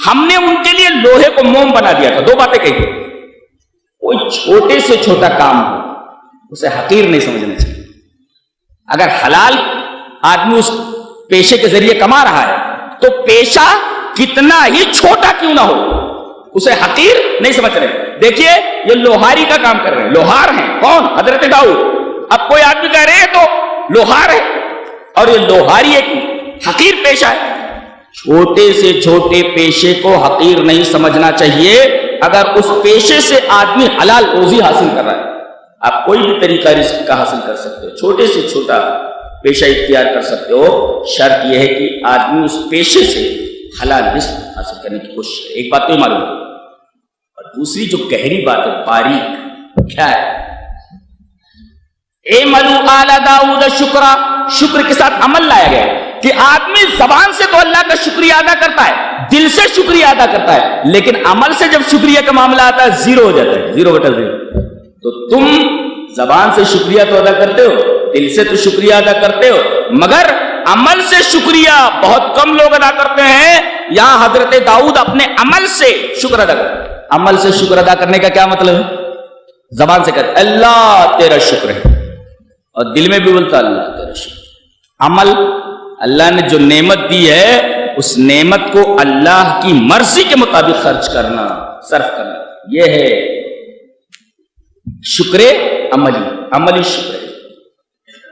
ہم نے ان کے لیے لوہے کو موم بنا دیا تھا۔ دو باتیں کہی، کوئی چھوٹے سے چھوٹا کام ہو اسے حقیر نہیں سمجھنا چاہیے۔ اگر حلال آدمی اس پیشے کے ذریعے کما رہا ہے تو پیشہ کتنا ہی چھوٹا کیوں نہ ہو اسے حقیر نہیں سمجھ رہے۔ دیکھیے یہ لوہاری کا کام کر رہے ہیں، لوہار ہیں کون؟ حضرت داؤد۔ اب کوئی آدمی کہہ رہے ہیں تو لوہار ہے، اور یہ لوہاری ایک حقیر پیشہ ہے۔ چھوٹے سے چھوٹے پیشے کو حقیر نہیں سمجھنا چاہیے۔ اگر اس پیشے سے آدمی حلال روزی حاصل کر رہا ہے، آپ کوئی بھی طریقہ رزق کا حاصل کر سکتے ہو، چھوٹے سے چھوٹا پیشہ اختیار کر سکتے ہو، شرط یہ ہے کہ آدمی اس پیشے سے حلال رزق حاصل کرنے کی کوشش کرے۔ ایک بات تو یہ معلوم ہے، اور دوسری جو گہری بات ہے، باریک، کیا ہے؟ اعملوا آل داؤد شکرا، شکر کے ساتھ عمل لایا گیا کہ آدمی زبان سے تو اللہ کا شکریہ ادا کرتا ہے، دل سے شکریہ ادا کرتا ہے، لیکن عمل سے جب شکریہ کا معاملہ آتا ہے زیرو ہو جاتا ہے، 0/0۔ تو تم زبان سے شکریہ تو ادا کرتے ہو، دل سے تو شکریہ ادا کرتے ہو، مگر عمل سے شکریہ بہت کم لوگ ادا کرتے ہیں۔ یہاں حضرت داؤد اپنے عمل سے شکر ادا کرتے ہیں۔ عمل سے شکر ادا کرنے کا کیا مطلب ہے؟ زبان سے کہتے اللہ تیرا شکر ہے، اور دل میں بھی بولتا اللہ تیرا شکر۔ عمل، اللہ نے جو نعمت دی ہے اس نعمت کو اللہ کی مرضی کے مطابق خرچ کرنا، صرف کرنا، یہ ہے شکر عملی، عملی شکر ہے۔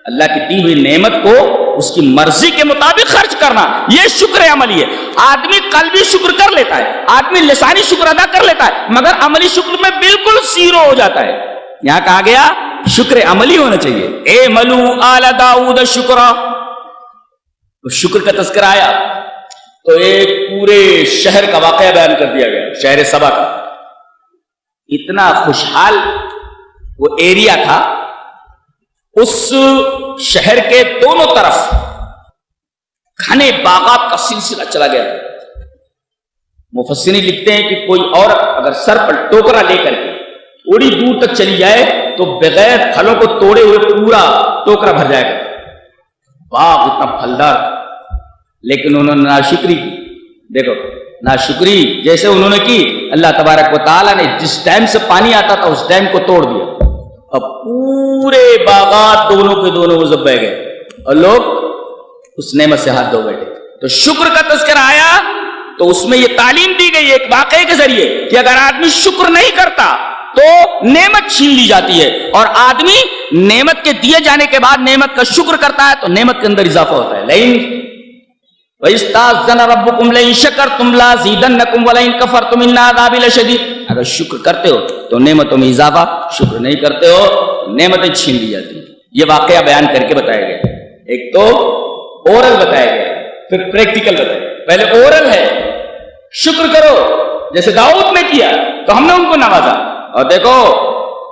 اللہ کی دی ہوئی نعمت کو اس کی مرضی کے مطابق خرچ کرنا، یہ شکر عملی ہے۔ آدمی قلبی شکر کر لیتا ہے، آدمی لسانی شکر ادا کر لیتا ہے، مگر عملی شکر میں بالکل زیرو ہو جاتا ہے۔ یہاں کہا گیا شکر عملی ہونا چاہیے۔ اعملوا آل داؤد شکرا، شکر کا تذکرہ آیا تو ایک پورے شہر کا واقعہ بیان کر دیا گیا، شہر سبا کا۔ اتنا خوشحال وہ ایریا تھا، اس شہر کے دونوں طرف گھنے باغات کا سلسلہ چلا گیا۔ مفسرین لکھتے ہیں کہ کوئی عورت اگر سر پر ٹوکرا لے کر کے تھوڑی دور تک چلی جائے تو بغیر پھلوں کو توڑے ہوئے پورا ٹوکرا بھر جائے گا۔ باغ اتنا پھلدار، لیکن انہوں نے ناشکری کی۔ دیکھو ناشکری جیسے انہوں نے کی، اللہ تبارک و تعالیٰ نے جس ڈیم سے پانی آتا تھا اس ڈیم کو توڑ دیا، اب پورے باغات دونوں کے دونوں وہ بہ گئے اور لوگ اس نعمت سے ہاتھ دھو بیٹھے۔ تو شکر کا تذکرہ آیا تو اس میں یہ تعلیم دی گئی ایک واقعے کے ذریعے کہ اگر آدمی شکر نہیں کرتا تو نعمت چھین لی جاتی ہے، اور آدمی نعمت کے دیے جانے کے بعد نعمت کا شکر کرتا ہے تو نعمت کے اندر اضافہ ہوتا ہے۔ لیکن وَإِسْتَأْذَنَ رَبُّكُمْ لَئِن شَكَرْتُمْ لَأَزِيدَنَّكُمْ وَلَئِن كَفَرْتُمْ إِنَّ عَذَابِي لَشَدِيدٌ۔ اگر شکر کرتے ہو تو نعمتوں میں اضافہ، شکر نہیں کرتے ہو نعمتیں چھین لی جاتی ہیں۔ یہ واقعہ بیان کر کے بتایا گیا، ایک تو اورل بتایا گیا، پھر پریکٹیکل بتایا گیا۔ پہلے اورل ہے، شکر کرو جیسے داؤد نے کیا تو ہم نے ان کو نوازا، اور دیکھو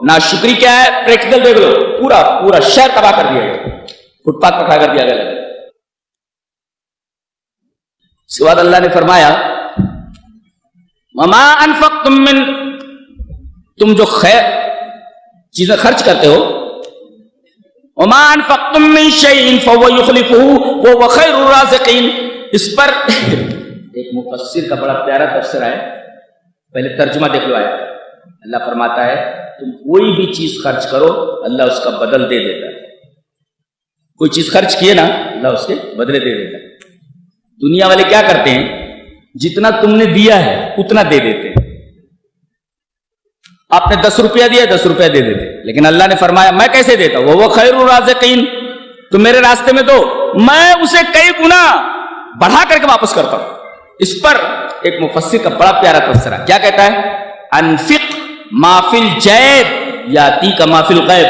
ناشکری کیا ہے، پریکٹیکل دیکھ لو، پورا شہر تباہ کر دیا گیا، فٹ پاتھ پر کھڑا کر دیا گیا۔ اس کے بعد اللہ نے فرمایا وما انفقتم من، تم جو خیر چیزیں خرچ کرتے ہو، وما انفقتم من شيء فهو يخلفه وهو خير الرازقين، اس پر ایک مفسر کا بڑا پیارا تفسیر ہے، پہلے ترجمہ دیکھ لو۔ آیا اللہ فرماتا ہے تم کوئی بھی چیز خرچ کرو اللہ اس کا بدل دے دیتا ہے۔ کوئی چیز خرچ کیے نا اللہ اس کے بدلے دے دیتا ہے۔ دنیا والے کیا کرتے ہیں، جتنا تم نے دیا ہے اتنا دے دیتے ہیں۔ آپ نے 10 روپیہ دیا 10 روپیہ دے دیتے، لیکن اللہ نے فرمایا میں کیسے دیتا ہوں، وہ خیر الرازقین، تو میرے راستے میں دو، میں اسے کئی گنا بڑھا کر کے واپس کرتا ہوں۔ اس پر ایک مفسر کا بڑا پیارا تفسیر کیا کہتا ہے، انفق ما فی الجیب یاتی کا ما فی الغیب۔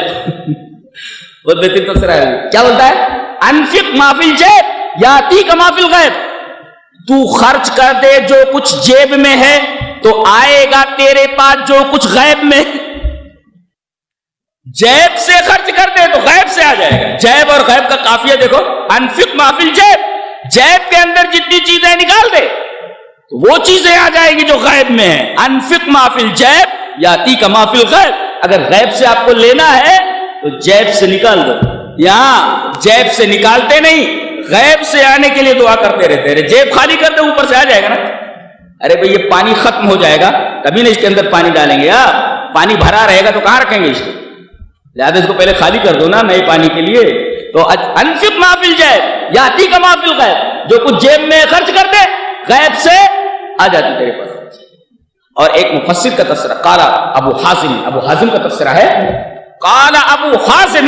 بہت بہترین تفسیر ہے، کیا بولتا ہے، انفق ما فی الجیب یاتی کا ما فی الغیب، تو خرچ کر دے جو کچھ جیب میں ہے تو آئے گا تیرے پاس جو کچھ غیب میں۔ جیب سے خرچ کر دے تو غیب سے آ جائے گا. جیب اور غیب کا قافیہ دیکھو, انفق ما فی الجیب, جیب کے اندر جتنی چیزیں نکال دے تو وہ چیزیں آ جائیں گی جو غیب میں ہیں. انفق ما فی الجیب یاتی کا ما فی الغیب. اگر غیب سے آپ کو لینا ہے تو جیب سے نکال دو. یہاں جیب سے نکالتے نہیں, غیب سے آنے کے لیے دعا کرتے رہتے ہیں. جیب خالی کر دو اوپر سے آ جائے گا نا. ارے بھئی یہ پانی ختم ہو جائے گا تبھی نا اس کے اندر پانی ڈالیں گے. پانی بھرا رہے گا تو کہاں رکھیں گے اس کو؟ لہٰذا اس کو پہلے خالی کر دو نا نئے پانی کے لیے. تو انفق ما فی الجیب یاتی کا ما فی الغیب, جو کچھ جیب میں خرچ کر دے غیب سے آ جاتی تیرے پاس. اور ایک مفسر کا تفسیرہ قال ابو حازم کا تفسیرہ ہے, قال ابو حازم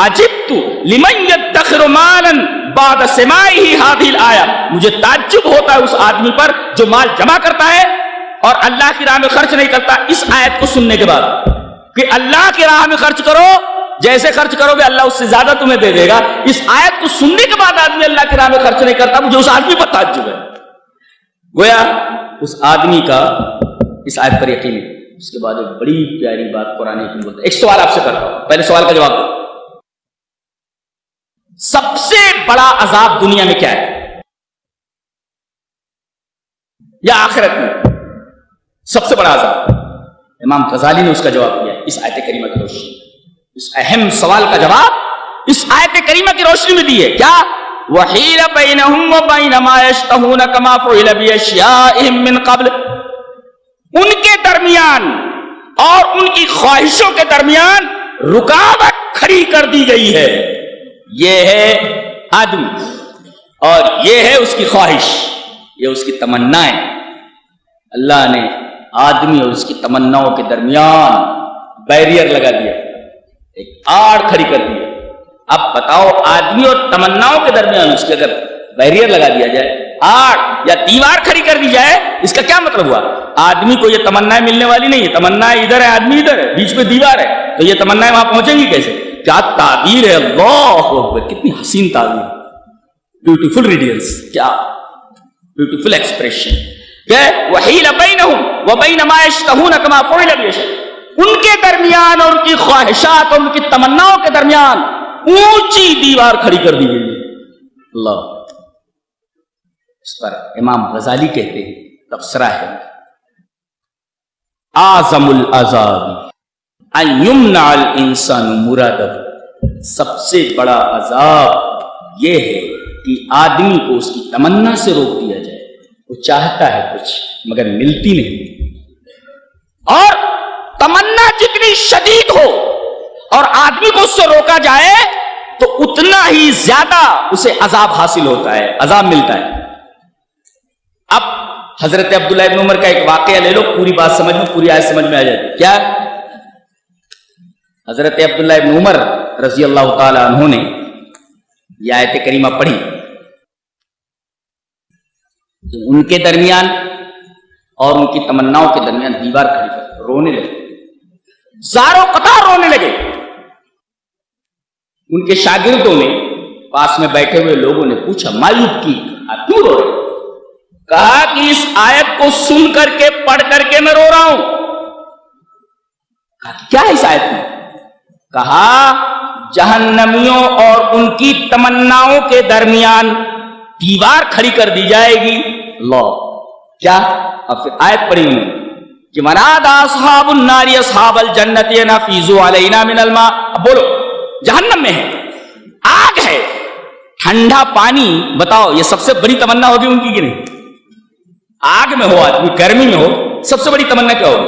عجبت لمن يدخر مالا بعد سماعه هذه الآية. مجھے تعجب ہوتا ہے اس آدمی پر جو مال جمع کرتا ہے اور اللہ کی راہ میں خرچ نہیں کرتا اس آیت کو سننے کے بعد, کہ اللہ کی راہ میں خرچ کرو, جیسے خرچ کرو گے اللہ اس سے زیادہ تمہیں دے دے گا. اس آیت کو سننے کے بعد آدمی اللہ کی راہ میں خرچ نہیں کرتا. مجھے اس آدمی پر تعجب ہے. گویا اس آدمی کا اس آیت پر یقین ہے. اس کے بعد ایک بڑی پیاری بات قرآن حکیم بولتا ہے. ایک سوال آپ سے کرتا ہوں, پہلے سوال کا جواب دو. سب سے بڑا عذاب دنیا میں کیا ہے یا آخرت میں؟ سب سے بڑا عذاب. امام غزالی نے اس کا جواب دیا اس آیت کریمہ کی روشنی. اس اہم سوال کا جواب اس آیت کریمہ کی روشنی میں دی ہے. کیا؟ وَحِيلَ بَيْنَهُمْ وَبَيْنَ مَا يَشْتَهُونَ كَمَا فُعِلَ بِأَشْيَاءٍ مِّن قَبْلِ. ان کے درمیان اور ان کی خواہشوں کے درمیان رکاوٹ کھڑی کر دی گئی ہے. یہ ہے آدمی اور یہ ہے اس کی خواہش, یہ اس کی تمنائیں. اللہ نے آدمی اور اس کی تمناؤں کے درمیان بیریئر لگا دیا, ایک آڑ کھڑی کر دی. اب بتاؤ آدمی اور تمناؤں کے درمیان اس کے اگر بیریئر لگا دیا جائے, آڑ یا دیوار کھڑی کر دی جائے, اس کا کیا مطلب ہوا؟ آدمی کو یہ تمنائیں ملنے والی نہیں ہے. تمنائیں ادھر ہے, آدمی ادھر ہے, بیچ میں دیوار ہے, تو یہ تمنائیں وہاں پہنچیں گی کیسے؟ کیا تعبیر ہے, اللہ اکبر, کتنی حسین تعبیر, بیوٹیفل ریڈینس, کیا بیوٹیفل ایکسپریشن. وَحِيلَ بَيْنَهُمْ وَبَيْنَ مَا يَشْتَهُونَ كَمَا فُعِلَ بِأَشْيَاءٍ. ان کے درمیان اور ان کی خواہشات اور ان کی تمناؤں کے درمیان اونچی دیوار کھڑی کر دی گئی. اللہ. اس پر امام غزالی کہتے ہیں, تفسیرہ ہے, اعظم العذاب ان یمنع الانسان مرادہ. سب سے بڑا عذاب یہ ہے کہ آدمی کو اس کی تمنا سے روک دیا جائے. وہ چاہتا ہے کچھ مگر ملتی نہیں, اور تمنا جتنی شدید ہو اور آدمی کو اس سے روکا جائے تو اتنا ہی زیادہ اسے عذاب حاصل ہوتا ہے, عذاب ملتا ہے. اب حضرت عبداللہ ابن عمر کا ایک واقعہ لے لو, پوری بات سمجھ میں, پوری آیت سمجھ میں آ جاتی. کیا؟ حضرت عبداللہ ابن عمر رضی اللہ تعالی عنہ نے یہ آیت کریمہ پڑھی. ان کے درمیان اور ان کی تمناؤں کے درمیان دیوار کھڑی کر رونے لگے, زاروں قطار رونے لگے. ان کے شاگردوں نے, پاس میں بیٹھے ہوئے لوگوں نے پوچھا, مایوب کی آپ کیوں رو رہے؟ کہا کہ اس آیت کو سن کر کے پڑھ کر کے میں رو رہا ہوں. کہا کیا ہے اس آیت میں؟ کہا جہنمیوں اور ان کی تمناؤں کے درمیان دیوار کھڑی کر دی جائے گی. اللہ. کیا؟ اب پھر آیت پڑھی انہوں نے کہ منادى اصحاب النار اصحاب الجنت ان افیضوا علینا من الماء. اب بولو, جہنم میں ہے, آگ ہے, ٹھنڈا پانی. بتاؤ یہ سب سے بڑی تمنا ہوگی ان کی کہ نہیں؟ آگ میں ہو آدمی, گرمی میں ہو, سب سے بڑی تمنا کیا ہوگی؟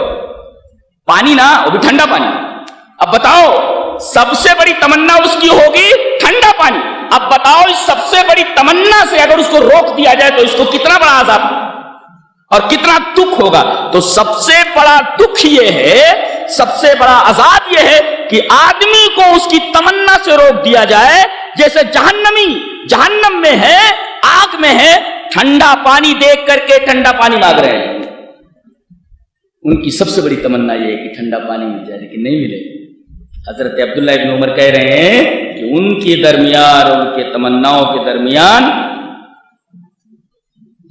پانی نا, وہ بھی ٹھنڈا پانی. اب بتاؤ سب سے بڑی تمنا اس کی ہوگی ٹھنڈا پانی. اب بتاؤ اس سب سے بڑی تمنا سے اگر اس کو روک دیا جائے تو اس کو کتنا بڑا عذاب اور کتنا دکھ ہوگا. تو سب سے بڑا دکھ یہ ہے, سب سے بڑا عذاب یہ ہے کہ آدمی کو اس کی تمنا سے روک دیا جائے. جیسے جہنمی جہنم میں ہے, آگ میں ہے, ٹھنڈا پانی دیکھ کر کے ٹھنڈا پانی مانگ رہے ہیں. ان کی سب سے بڑی تمنا یہ ہے کہ ٹھنڈا پانی مل جائے, لیکن نہیں ملے. حضرت عبداللہ ابن عمر کہہ رہے ہیں کہ ان کے درمیان اور ان کے تمناؤں کے درمیان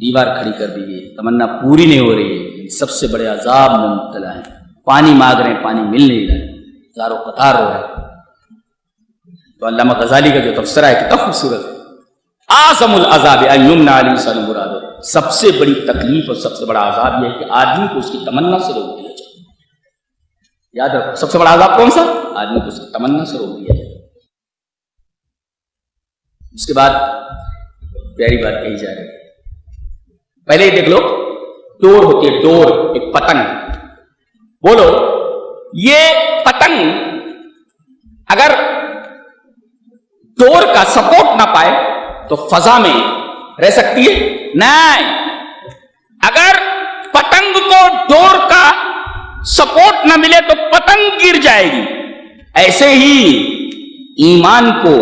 دیوار کھڑی کر دی گئی, تمنا پوری نہیں ہو رہی ہے. سب سے بڑے عذاب میں مبتلا ہے, پانی مانگ رہے ہیں, پانی مل نہیں رہا ہے. زارو قطار رو رہے ہیں. تو علامہ غزالی کا جو تفسیرہ ہے کتنا خوبصورت ہے. اعظم العذاب ان یمنع الانسان مرادہ، سب سے بڑی تکلیف اور سب سے بڑا عذاب یہ ہے کہ آدمی کو اس کی تمنا سے روک دیا جائے. یاد رکھو، سب سے بڑا عذاب کون سا؟ آدمی کو اس کی تمنا سے روک دیا جائے. اس کے بعد پیاری بات کہی جا رہی ہے. پہلے ہی دیکھ لو، ڈور ہوتی ہے، ڈور، ایک پتنگ. بولو یہ پتنگ اگر ڈور کا سپورٹ نہ پائے تو فضا میں رہ سکتی ہے؟ نہیں. اگر پتنگ کو ڈور کا سپورٹ نہ ملے تو پتنگ گر جائے گی. ایسے ہی ایمان کو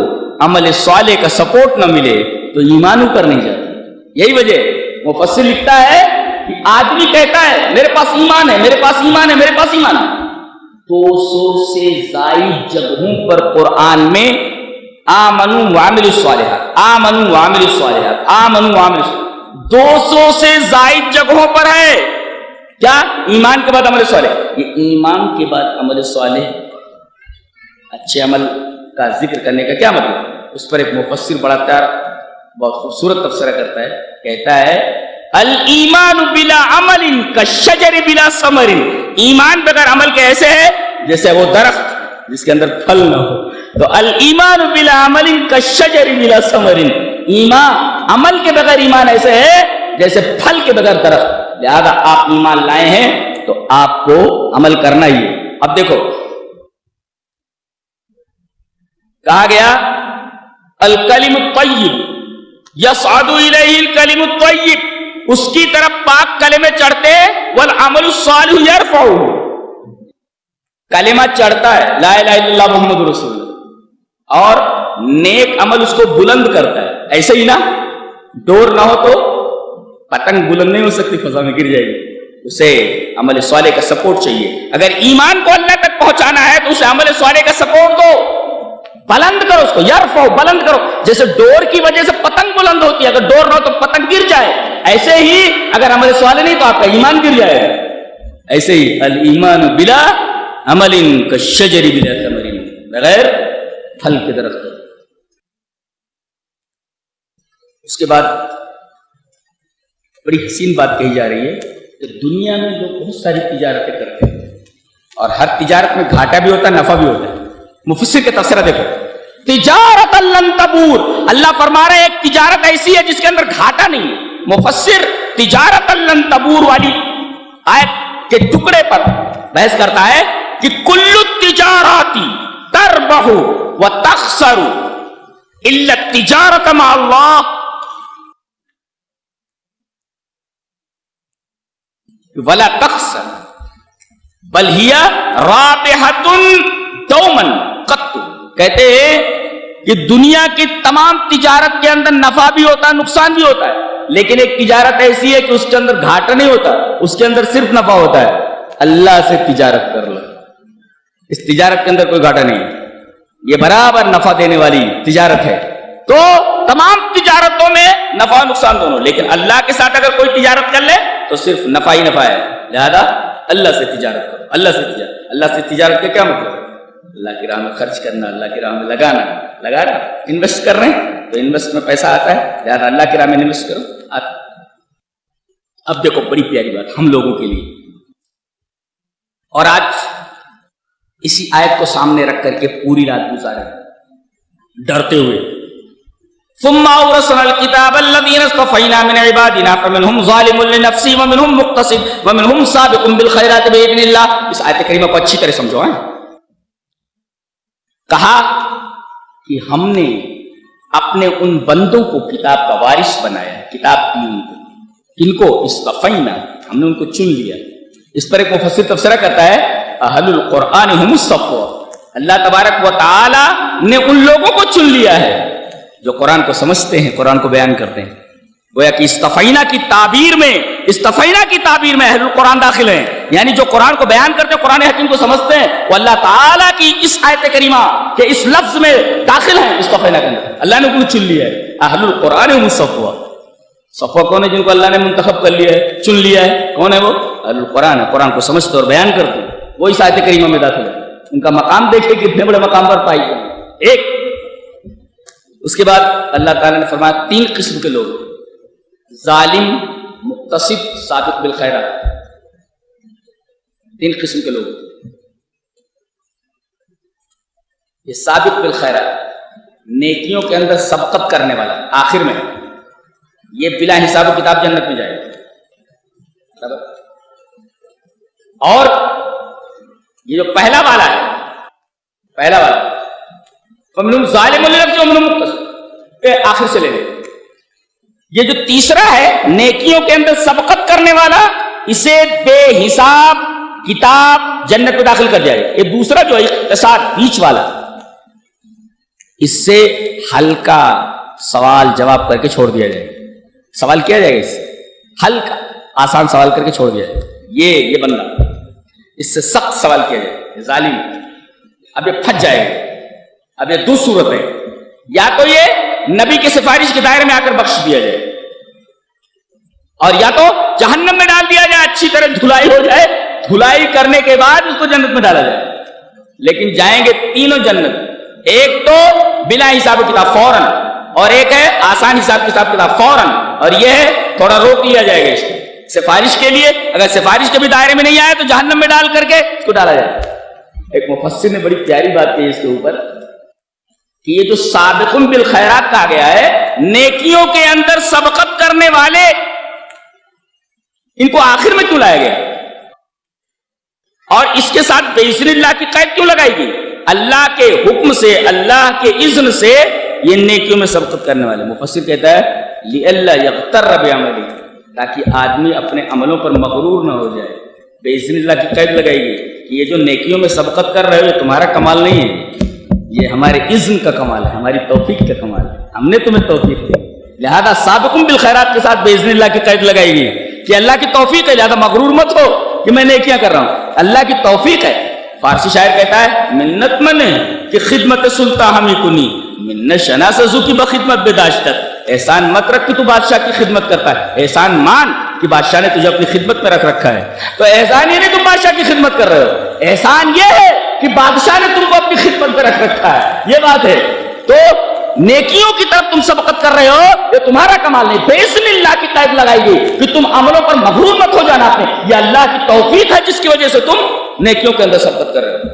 عمل صالح کا سپورٹ نہ ملے تو ایمان اوپر نہیں جاتا. یہی وجہ مفسر لکھتا ہے کہ آدمی کہتا ہے میرے پاس ایمان ہے، میرے پاس ایمان ہے، میرے پاس ایمان ہے. 200 سے زائد جگہوں پر قرآن میں آمنوا وعملوا الصالحات، آمنوا وعملوا الصالحات، آمنوا وعملوا الصالحات، 200 سے زائد جگہوں پر ہے. کیا؟ ایمان کے بعد عمل صالح. یہ ایمان کے بعد عمل صالح، اچھے عمل کا ذکر کرنے کا کیا مطلب؟ اس پر ایک مفسر بڑا پیار بہت خوبصورت تفسیرہ کرتا ہے. کہتا ہے الایمان بلا عمل کالشجر بلا ثمر. ایمان بغیر عمل کے ایسے ہے جیسے وہ درخت جس کے اندر پھل نہ ہو. تو الایمان بلا عمل کالشجر بلا ثمر. ایمان، عمل کے بغیر ایمان ایسے ہے جیسے پھل کے بغیر درخت. لہذا آپ ایمان لائے ہیں تو آپ کو عمل کرنا ہی ہے. اب دیکھو کہا گیا الکلم الطیب یصعد الیہ الکلم الطیب، اس کی طرف پاک کلمے چڑھتے، والعمل الصالح یرفعہ، کلمہ چڑھتا ہے لا الہ الا اللہ محمد رسول اللہ، اور نیک عمل اس کو بلند کرتا ہے. ایسے ہی نا، ڈور نہ ہو تو پتنگ بلند نہیں ہو سکتی، فضا میں گر جائے گی. اسے عمل صالح کا سپورٹ چاہیے. اگر ایمان کو اللہ تک پہنچانا ہے تو اسے عمل صالح کا سپورٹ دو، بلند کرو اس کو، یرفعو، بلند کرو. جیسے ڈور کی وجہ سے پتنگ بلند ہوتی ہے، اگر ڈور نہ ہو تو پتنگ گر جائے. ایسے ہی اگر عمل صالح نہیں تو آپ کا ایمان گر جائے گا. ایسے ہی الایمان بلا عمل کالشجر بلا ثمر، بغیر پھل کے درخت. اس کے بعد بڑی حسین بات کہی جا رہی ہے کہ دنیا میں لوگ بہت ساری تجارتیں کرتے ہیں اور ہر تجارت میں گھاٹا بھی ہوتا ہے، نفع بھی ہوتا ہے. مفسر کے تفسیرہ دیکھو، تجارت لن تبور، اللہ فرما رہے ایک تجارت ایسی ہے جس کے اندر گھاٹا نہیں ہے. مفسر تجارت لن تبور والی آیت کے ٹکڑے پر بحث کرتا ہے کہ کل التجارات تربح وتخسر الا التجارت مع اللہ ولا تخسر بل ہی رابحۃ دوما قط. کہتے ہیں کہ دنیا کی تمام تجارت کے اندر نفع بھی ہوتا ہے، نقصان بھی ہوتا ہے، لیکن ایک تجارت ایسی ہے کہ اس کے اندر گھاٹا نہیں ہوتا، اس کے اندر صرف نفع ہوتا ہے. اللہ سے تجارت کر لو، اس تجارت کے اندر کوئی گھاٹا نہیں ہے، یہ برابر نفع دینے والی تجارت ہے. تو تمام تجارتوں میں نفع و نقصان دونوں، لیکن اللہ کے ساتھ اگر کوئی تجارت کر لے تو صرف نفع ہی نفع ہے. لہذا اللہ سے تجارت کرو. اللہ سے تجارت، اللہ سے تجارت کا کیا مطلب؟ اللہ کی راہ میں خرچ کرنا، اللہ کی راہ میں لگانا. انویسٹ کر رہے ہیں تو انویسٹ میں پیسہ آتا ہے، لہذا اللہ کی راہ میں انویسٹ کرو. اب دیکھو بڑی پیاری بات ہم لوگوں کے لیے، اور آج اسی آیت کو سامنے رکھ کر کے پوری رات گزارے ڈرتے ہوئے. ثم اورثنا الكتاب الذين اصطفينا من عبادنا فمنهم ظالم لنفسه ومنهم مقتصد ومنهم سابق بالخيرات باذن الله. اس آیت کریمہ کو اچھی طرح سمجھو. کہا کہ ہم نے اپنے ان بندوں کو کتاب کا وارث بنایا، کتاب دی ان کو. کن کو؟ اصطفینا، ہم نے ان کو چن لیا. اس پر ایک مفسر تفسیرہ کرتا ہے اہل القرآن ہم الصفوہ. اللہ تبارک و تعالی نے ان لوگوں کو چن لیا ہے جو قرآن کو سمجھتے ہیں، قرآن کو بیان کرتے ہیں. گویا کہ استفینا کی تعبیر میں اہل القرآن داخل ہیں، یعنی جو قرآن کو بیان کرتے ہیں، قرآن حکیم کو سمجھتے ہیں، وہ اللہ تعالیٰ کی اس آیت کریمہ کے اس لفظ میں داخل ہیں. استفینا کے اندر اللہ نے ان کو چن لیا ہے. اہل القرآن ہم الصفوہ. صفوہ کون ہے؟ جن کو اللہ نے منتخب کر لیا ہے، چن لیا ہے. کون ہے وہ؟ اہل القرآن ہے، قرآن کو سمجھتے اور بیان کرتے ہیں، وہ اس آیت کریمہ میں داخل ہے. ان کا مقام دیکھے کتنے بڑے مقام پر پائی گئے. ایک اس کے بعد اللہ تعالیٰ نے فرمایا 3 قسم کے لوگ: ظالم، مقتصد، سابق بالخیرات. 3 قسم کے لوگ. یہ سابق بالخیرات، نیکیوں کے اندر سبقت کرنے والا، آخر میں یہ بلا حساب و کتاب جنت میں جائے گا. اور یہ جو پہلا والا ہے، پہلا والا فمنہم ظالم لنفسہ ومنہم مقتصد، آخر سے لے لیں. یہ جو تیسرا ہے نیکیوں کے اندر سبقت کرنے والا، اسے بے حساب کتاب جنت میں داخل کر جائے. یہ دوسرا جو ہے اقتصاد، بیچ والا، اس سے ہلکا سوال جواب کر کے چھوڑ دیا جائے گا. سوال کیا جائے گا اس سے ہلکا آسان سوال کر کے چھوڑ دیا جائے گا. یہ بندہ، اس سے سخت سوال کیا جائے گا. ظالم اب یہ پھنس جائے گا. اب یہ 2 صورت ہے: یا تو یہ نبی کے سفارش کے دائرے میں آ کر بخش دیا جائے، اور یا تو جہنم میں ڈال دیا جائے، اچھی طرح دھلائی ہو جائے، دھلائی کرنے کے بعد اس کو جنت میں ڈالا جائے. لیکن جائیں گے تینوں جنت. ایک تو بلا حساب کتاب فوراً، اور ایک ہے آسان حساب کتاب فوراً، اور یہ ہے تھوڑا روک لیا جائے گا اس کو سفارش کے لیے. اگر سفارش کے بھی دائرے میں نہیں آئے تو جہنم میں ڈال کر کے اس کو ڈالا جائے. ایک مفسر نے بڑی پیاری بات کی اس کے اوپر کہ یہ جو سابقون بالخیرات کہا گیا ہے، نیکیوں کے اندر سبقت کرنے والے، ان کو آخر میں کیوں لایا گیا؟ اور اس کے ساتھ باذن اللہ کی قید کیوں لگائی گئی؟ اللہ کے حکم سے، اللہ کے اذن سے یہ نیکیوں میں سبقت کرنے والے. مفسر کہتا ہے لئلا یغتر بعملہ، تاکہ آدمی اپنے عملوں پر مغرور نہ ہو جائے. باذن اللہ کی قید لگائی گئی کہ یہ جو نیکیوں میں سبقت کر رہے ہو یہ تمہارا کمال نہیں ہے، یہ ہمارے اذن کا کمال ہے، ہماری توفیق کا کمال ہے، ہم نے تمہیں توفیق دی. لہذا سابقون بالخیرات کے ساتھ باذن اللہ کی قید لگائی گئی کہ اللہ کی توفیق ہے، لہذا مغرور مت ہو کہ میں نیکیاں کر رہا ہوں، اللہ کی توفیق ہے. فارسی شاعر کہتا ہے منت من کہ خدمت سلطان ہمیں کنی، منت شنا سزو کی بخدمت بداشتت. احسان مت رکھ کہ تو بادشاہ کی خدمت کرتا ہے، احسان مان کہ بادشاہ نے تجھے اپنی خدمت میں رکھ رکھا ہے. تو احسان یہ نہیں تم بادشاہ کی خدمت کر رہے ہو، احسان یہ ہے کہ بادشاہ نے تم کو اپنی خدمت میں رکھ رکھا ہے. یہ بات ہے. تو نیکیوں کی طرف تم سبقت کر رہے ہو، یہ تمہارا کمال نہیں. باذن اللہ کی قید لگائی گئی کہ تم عملوں پر مغرور مت ہو جانا. اپنے یہ اللہ کی توفیق ہے جس کی وجہ سے تم نیکیوں کے اندر سبقت کر رہے ہو.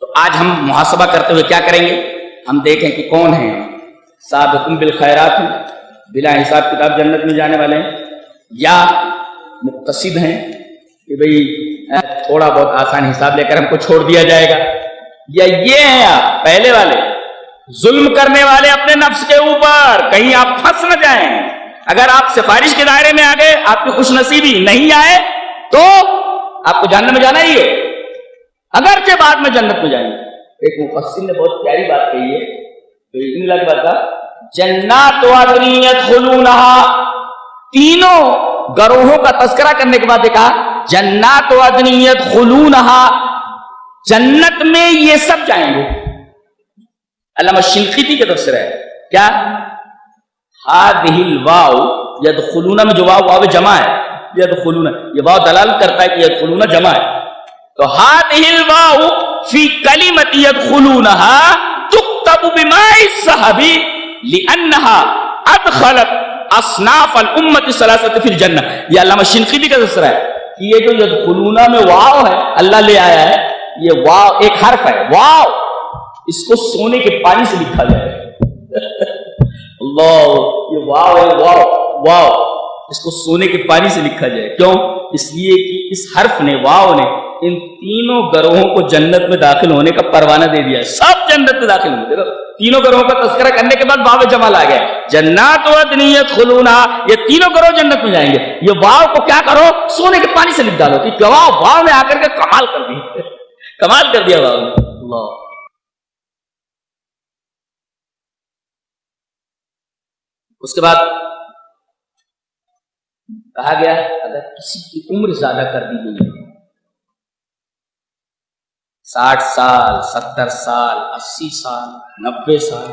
تو آج ہم محاسبہ کرتے ہوئے کیا کریں گے؟ ہم دیکھیں کہ کون ہیں سابقون بالخیرات ہیں، بلا حساب کتاب جنت میں جانے والے ہیں، یا مقتصد ہیں کہ بھئی تھوڑا بہت آسان حساب لے کر ہم کو چھوڑ دیا جائے گا، یا یہ ہیں آپ پہلے والے ظلم کرنے والے اپنے نفس کے اوپر. کہیں آپ پھنس نہ جائیں. اگر آپ سفارش کے دائرے میں آ گئے، آپ کی خوش نصیبی نہیں آئے تو آپ کو جہنم میں جانا ہی ہے، اگرچہ بعد میں جنت میں جائیں گے. ایک مفسر نے بہت پیاری بات کہی ہے، باذن اللہ کی بات کا، جنات عدن یدخلونها. تینوں گروہوں کا تذکرہ کرنے کے بعد دیکھا جنات عدن یدخلونها، جنت میں یہ سب جائیں گے. علامہ شنقیطی کا تفسیر ہے کیا؟ هذه الواو يدخلون میں جو واو جمع ہے، يدخلون یہ واو دلالت کرتا ہے کہ يدخلون جمع ہے. تو هذه الواو في كلمة يدخلونها تكتب بماء الذهب لأنها أدخلت أصناف الأمة الثلاثة في الجنة. یہ علامہ شنقیطی کا تفسیر ہے کہ یہ جو يدخلون میں واو ہے اللہ لے آیا ہے، یہ واو ایک حرف ہے، واو اس کو سونے کے پانی سے لکھا جائے. اللہ، یہ واو ہے، واو اس کو سونے کے پانی سے لکھا جائے. کیوں؟ اس لیے کہ اس حرف نے، واو نے، ان تینوں گروہوں کو جنت میں داخل ہونے کا پروانہ دے دیا. سب جنت میں داخل ہوں گے. تینوں گروہوں کا تذکرہ کرنے کے بعد واو جمال آ گیا، جنات عدن یدخلونها، یہ تینوں گروہ جنت میں جائیں گے. یہ واو کو کیا کرو؟ سونے کے پانی سے لکھ ڈالو کہ واو نے آ کر کے کمال کر دیا، کمال کر دیا واو نے. اللہ. اس کے بعد کہا گیا اگر کسی کی عمر زیادہ کر دی گئی، 60 سال، 70 سال، 80 سال، 90 سال.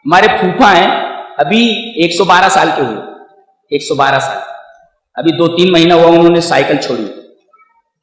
ہمارے پھوپھا ہیں ابھی 112 سال کے ہوئے، 112 سال. ابھی 2-3 مہینہ ہوا انہوں نے سائیکل چھوڑی.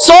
100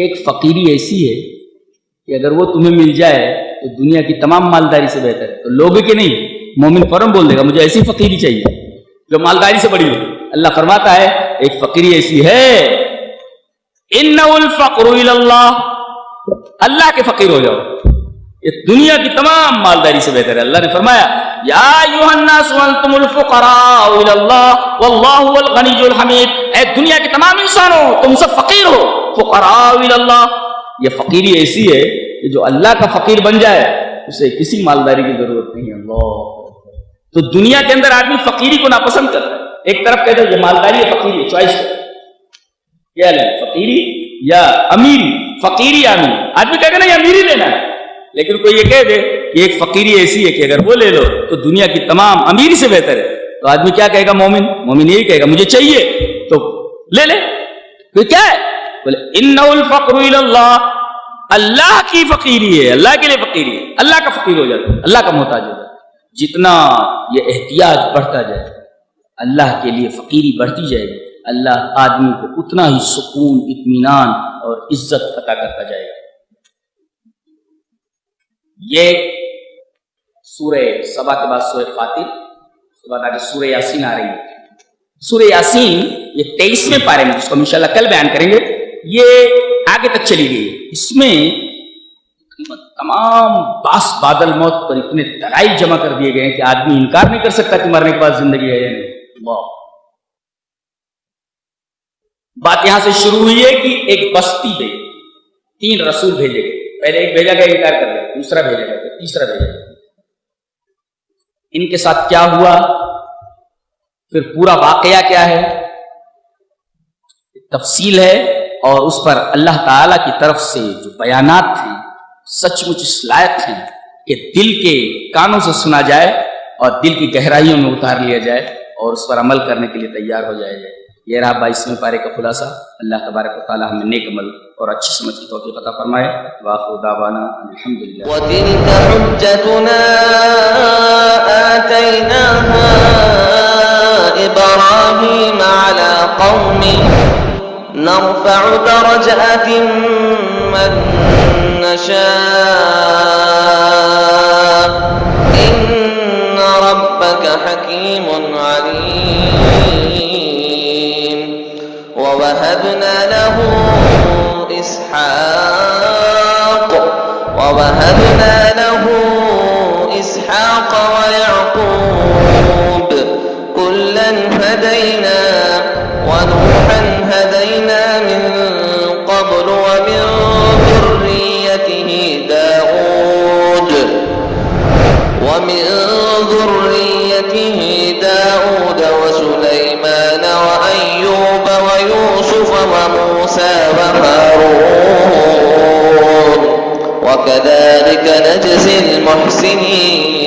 ایک فقیری ایسی ہے کہ اگر وہ تمہیں مل جائے تو دنیا کی تمام مالداری سے بہتر ہے. تو لوگے کہ نہیں, مومن فوراً بول دے گا مجھے ایسی فقیری چاہیے جو مالداری سے بڑی ہو. اللہ فرماتا ہے ایک فقیری ایسی ہے, اِنَّهُ الْفَقْرُ إِلَى اللَّهِ, اللہ کے فقیر ہو جاؤ, یہ دنیا کی تمام مالداری سے بہتر ہے. اللہ نے فرمایا یا ایھا الناس انتم الفقراء الى اللہ واللہ هو الغنی الحمید, اے دنیا کے تمام انسانوں تم سب فقیر ہو, فقراء الى اللہ. یہ فقیری ایسی ہے کہ جو اللہ کا فقیر بن جائے اسے کسی مالداری کی ضرورت نہیں ہے. اللہ, تو دنیا کے اندر آدمی فقیری کو ناپسند کرتا ہے. ایک طرف کہتا ہے یہ مالداری ہے فقیری ہے, چوائس کر کیا لیں, فقیری یا امیری, فقیری یا امیر. آدمی کہے گا نہیں امیری لینا ہے, لیکن کوئی یہ کہہ دے کہ ایک فقیری ایسی ہے کہ اگر وہ لے لو تو دنیا کی تمام امیری سے بہتر ہے, تو آدمی کیا کہے گا, مومن یہی کہے گا مجھے چاہیے تو لے لے. تو کیا ہے, بولے اِنَّهُ الْفَقْرُ إِلَى اللَّهِ, اللہ کی فقیری ہے, اللہ کے لیے فقیری ہے, اللہ کا فقیر ہو جاتا ہے, اللہ کا محتاج ہو جاتا ہے. جتنا یہ احتیاج بڑھتا جائے اللہ کے لیے فقیری بڑھتی جائے گی, اللہ آدمی کو اتنا ہی سکون, اطمینان اور عزت عطا کرتا جائے گا. یہ سورہ سبا کے بعد سورہ فاتر, اس کے بعد آگے سورہ یاسین آ رہی ہے. سورہ یاسین یہ 23ویں پارے میں, جس کو ہم انشاءاللہ کل بیان کریں گے, یہ آگے تک چلی گئی. اس میں تمام باس بادل موت پر اتنے دلائل جمع کر دیے گئے ہیں کہ آدمی انکار نہیں کر سکتا کہ مرنے کے بعد زندگی ہے یا نہیں. بات یہاں سے شروع ہوئی ہے کہ ایک بستی میں 3 رسول بھیجے گئے. پہلے ایک بھیجا گیا, انکار کر گیا, دوسرا بھیجا گیا, تیسرا بھیجا گیا. ان کے ساتھ کیا ہوا, پھر پورا واقعہ کیا ہے, تفصیل ہے, اور اس پر اللہ تعالی کی طرف سے جو بیانات ہیں سچ مچ اس لائق ہیں کہ دل کے کانوں سے سنا جائے اور دل کی گہرائیوں میں اتار لیا جائے اور اس پر عمل کرنے کے لیے تیار ہو جائے. یہ رہا 22ویں پارے کا خلاصہ. اللہ تبارک و تعالی ہمیں نیک عمل اور اچھی سمجھ کی توفیق عطا فرمائے. وآخر دعوانا الحمدللہ. وَتِلْكَ حُجَّتُنَا آتَيْنَاهَا إِبْرَاهِيمَ عَلَى قَوْمِهِ نَرْفَعُ دَرَجَاتٍ مَّن نَّشَاءُ إِنَّ رَبَّكَ حَكِيمٌ عَلِيمٌ. وَوَهَبْنَا لَهُ إسحاق ويعقوب كلا هدينا ونوحا هدينا من قبل ومن ذريته داود وسليمان وأيوب ويوسف وموسى وهارون وكذلك نجزي المحسنين.